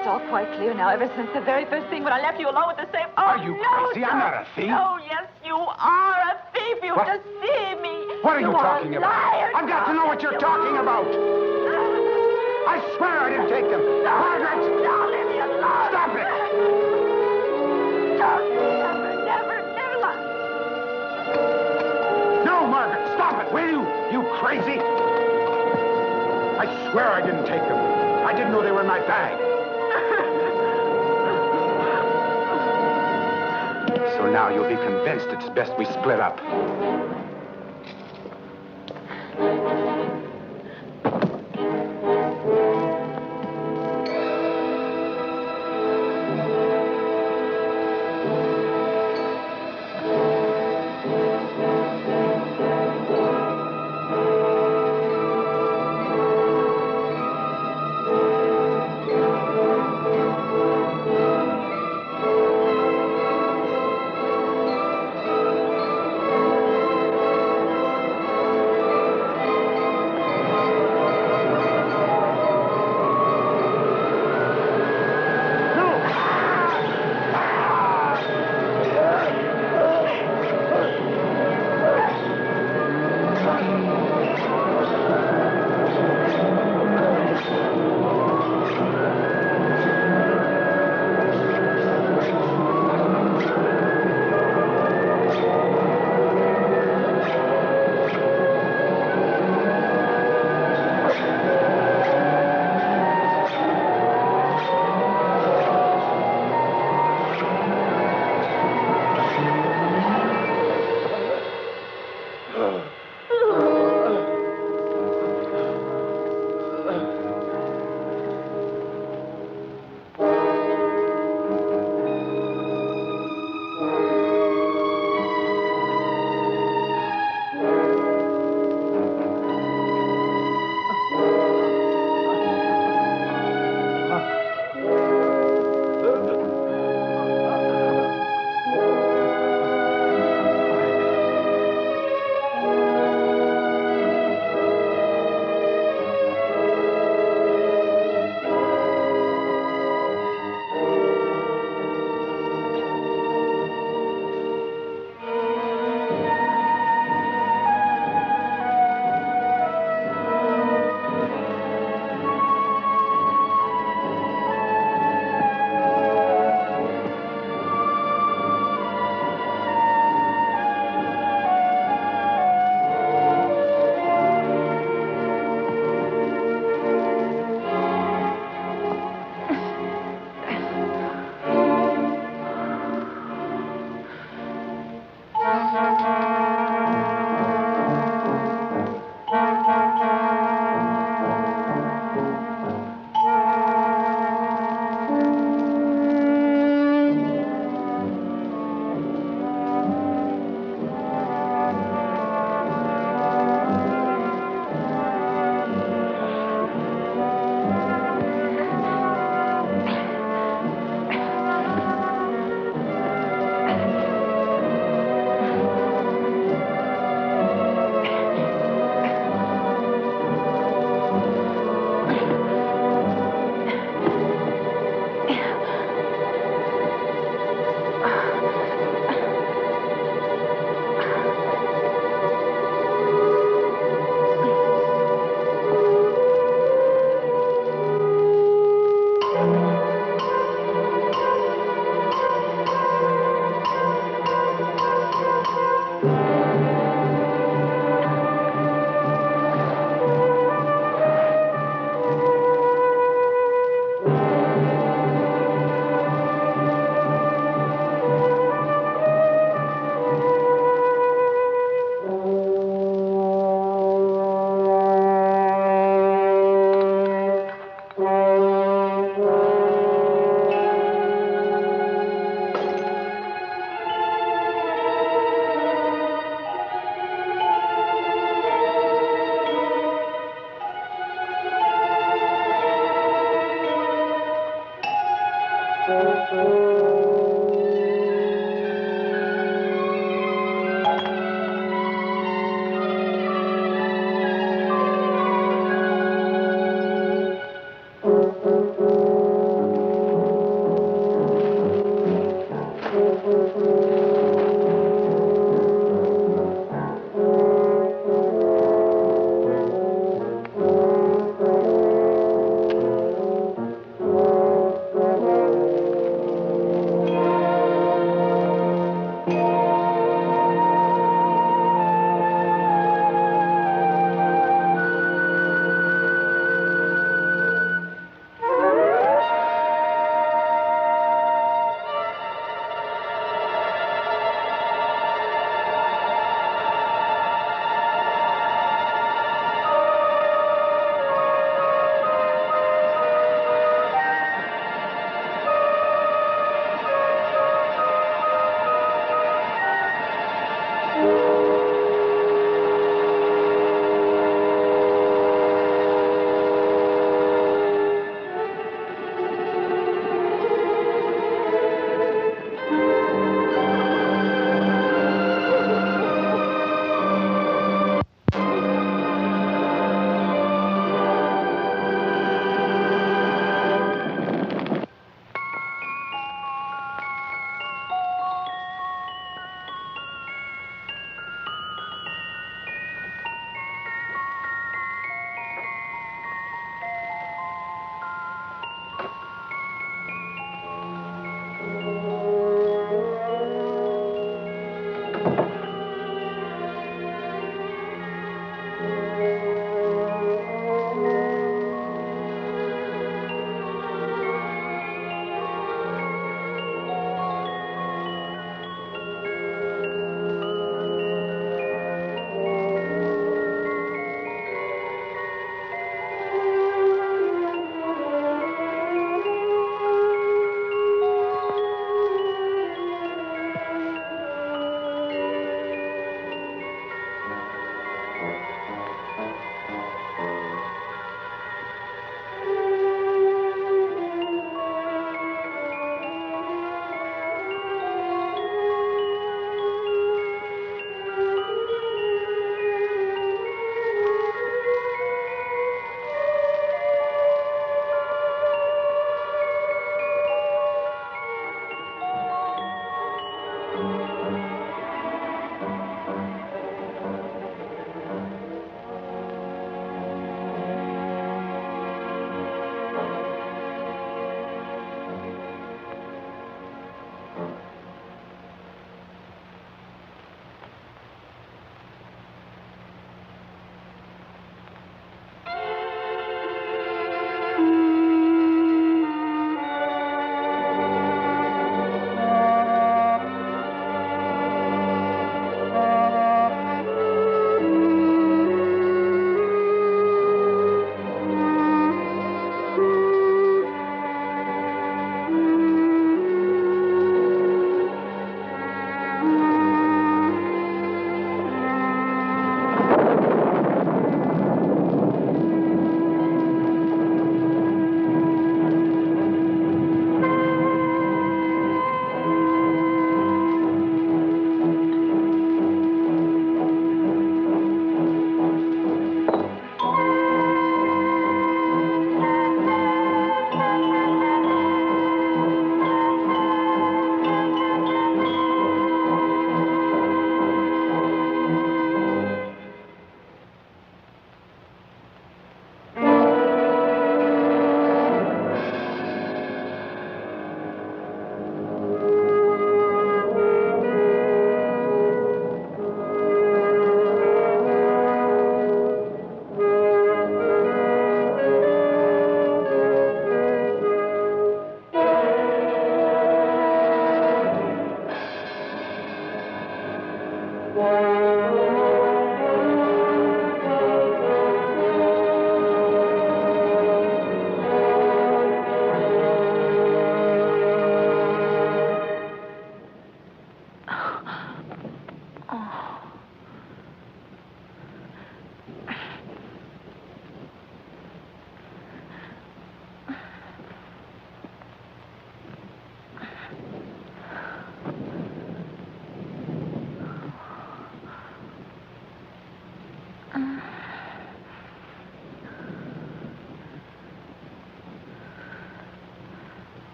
It's all quite clear now, ever since the very first thing when I left you alone with the safe. Oh, Are you no, crazy? I'm not a thief. No, yes, you are a thief. You What? deceive me. What are you are talking a about? liar, I've got to know what you're You talking are. about. I swear I didn't take them. Margaret! No, leave me alone. Stop it! Don't never lie. No, Margaret, stop it, will you? You crazy? I swear I didn't take them. I didn't know they were in my bag. So now you'll be convinced it's best we split up.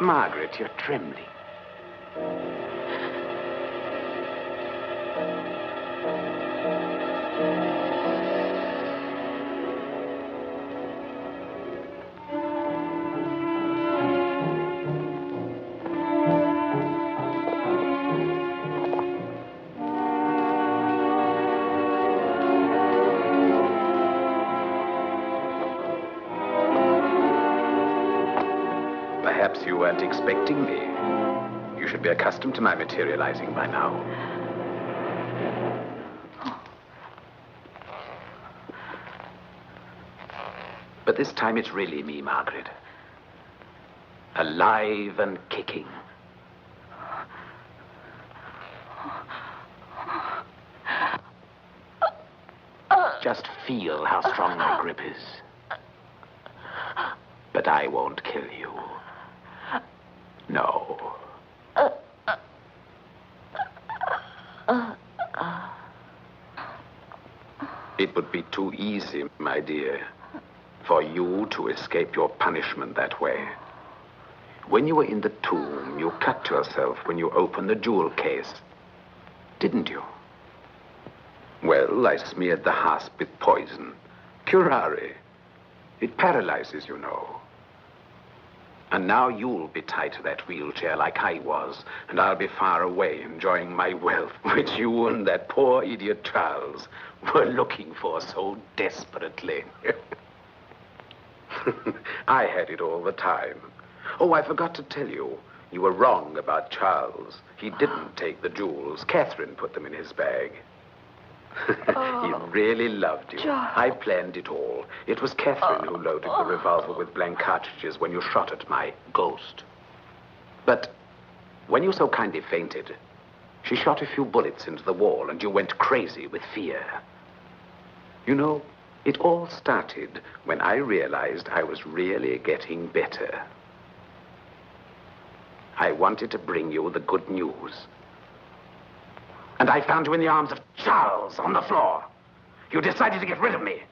Margaret, you're trembling. Perhaps you weren't expecting me. You should be accustomed to my materializing by now. But this time it's really me, Margaret. Alive and kicking. Just feel how strong my grip is. But I won't kill you. No. It would be too easy, my dear, for you to escape your punishment that way. When you were in the tomb, you cut yourself when you opened the jewel case, didn't you? Well, I smeared the hasp with poison. Curare. It paralyzes, you know. And now you'll be tied to that wheelchair like I was, and I'll be far away enjoying my wealth, which you and that poor idiot Charles were looking for so desperately. I had it all the time. Oh, I forgot to tell you. You were wrong about Charles. He didn't take the jewels. Catherine put them in his bag. He really loved you. Charles. I planned it all. It was Catherine who loaded the revolver with blank cartridges when you shot at my ghost. But when you so kindly fainted, she shot a few bullets into the wall and you went crazy with fear. You know, it all started when I realized I was really getting better. I wanted to bring you the good news. And I found you in the arms of Charles on the floor. You decided to get rid of me.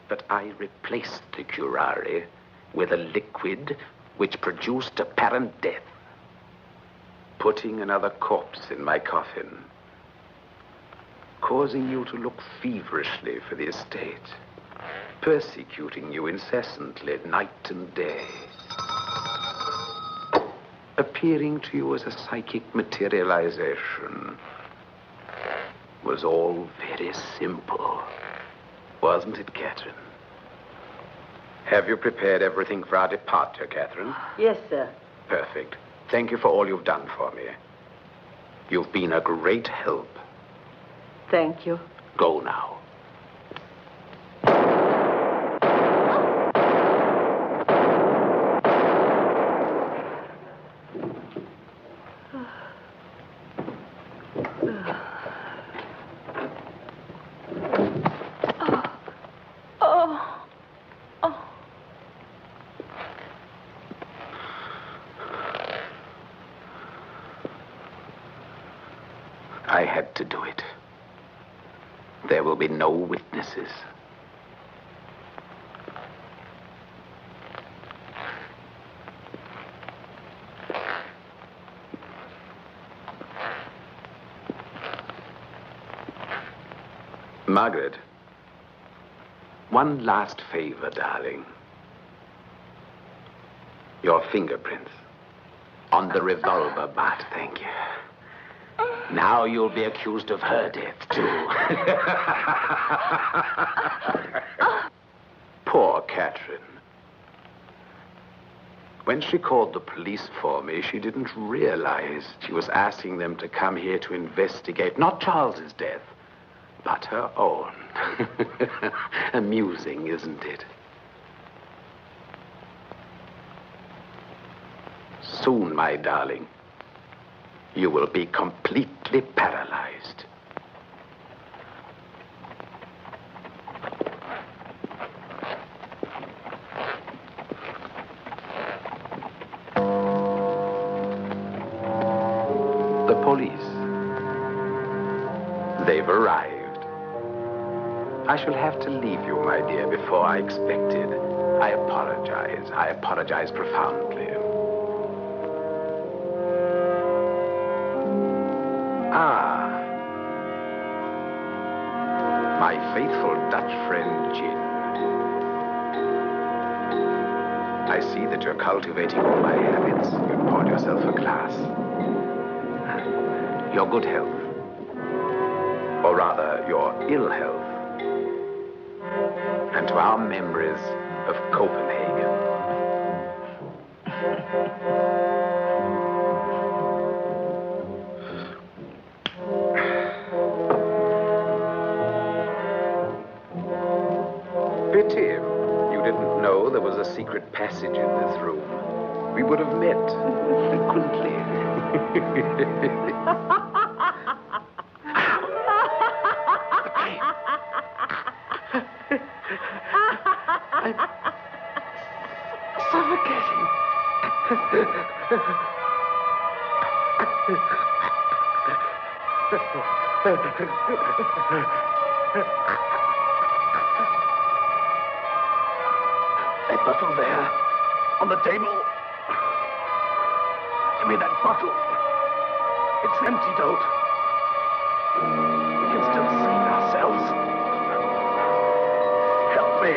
But I replaced the curare with a liquid which produced apparent death, putting another corpse in my coffin, causing you to look feverishly for the estate, persecuting you incessantly night and day, appearing to you as a psychic materialization. Was all very simple, wasn't it, Catherine? Have you prepared everything for our departure, Catherine? Yes, sir. Perfect. Thank you for all you've done for me. You've been a great help. Thank you. Go now. I had to do it. There will be no witnesses. Margaret, one last favor, darling. Your fingerprints on the revolver butt, thank you. Now you'll be accused of her death, too. Poor Catherine. When she called the police for me, she didn't realize she was asking them to come here to investigate not Charles's death, but her own. Amusing, isn't it? Soon, my darling, you will be completely paralyzed. The police. They've arrived. I shall have to leave you, my dear, before I expected. I apologize. I apologize profoundly. My faithful Dutch friend, Jin. I see that you're cultivating all my habits. You've poured yourself a glass. Your good health. Or rather, your ill health. And to our memories of Copenhagen. Pity you didn't know there was a secret passage in this room. We would have met frequently. I'm suffocating. That bottle there, on the table. Give me that bottle. It's an antidote. We can still save ourselves. Help me.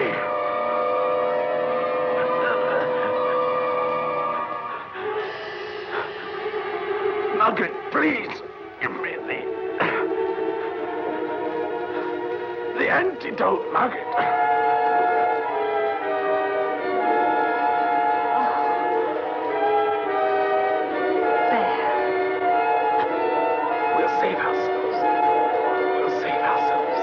Margaret, please, give me the antidote, Margaret. We'll save ourselves. We'll save ourselves.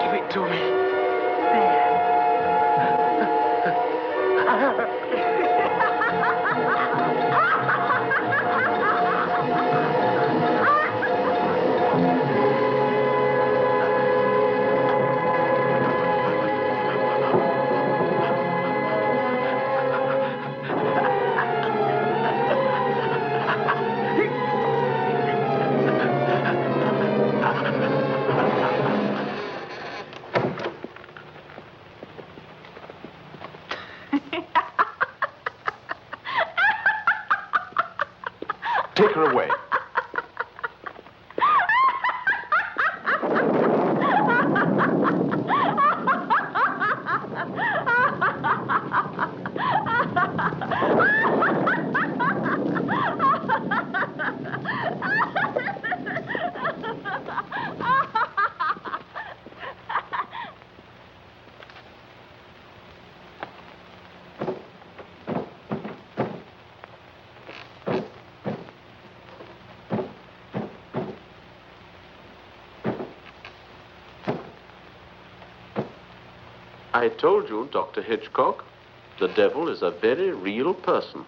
Give it to me. Take her away. I told you, Dr. Hitchcock, the devil is a very real person.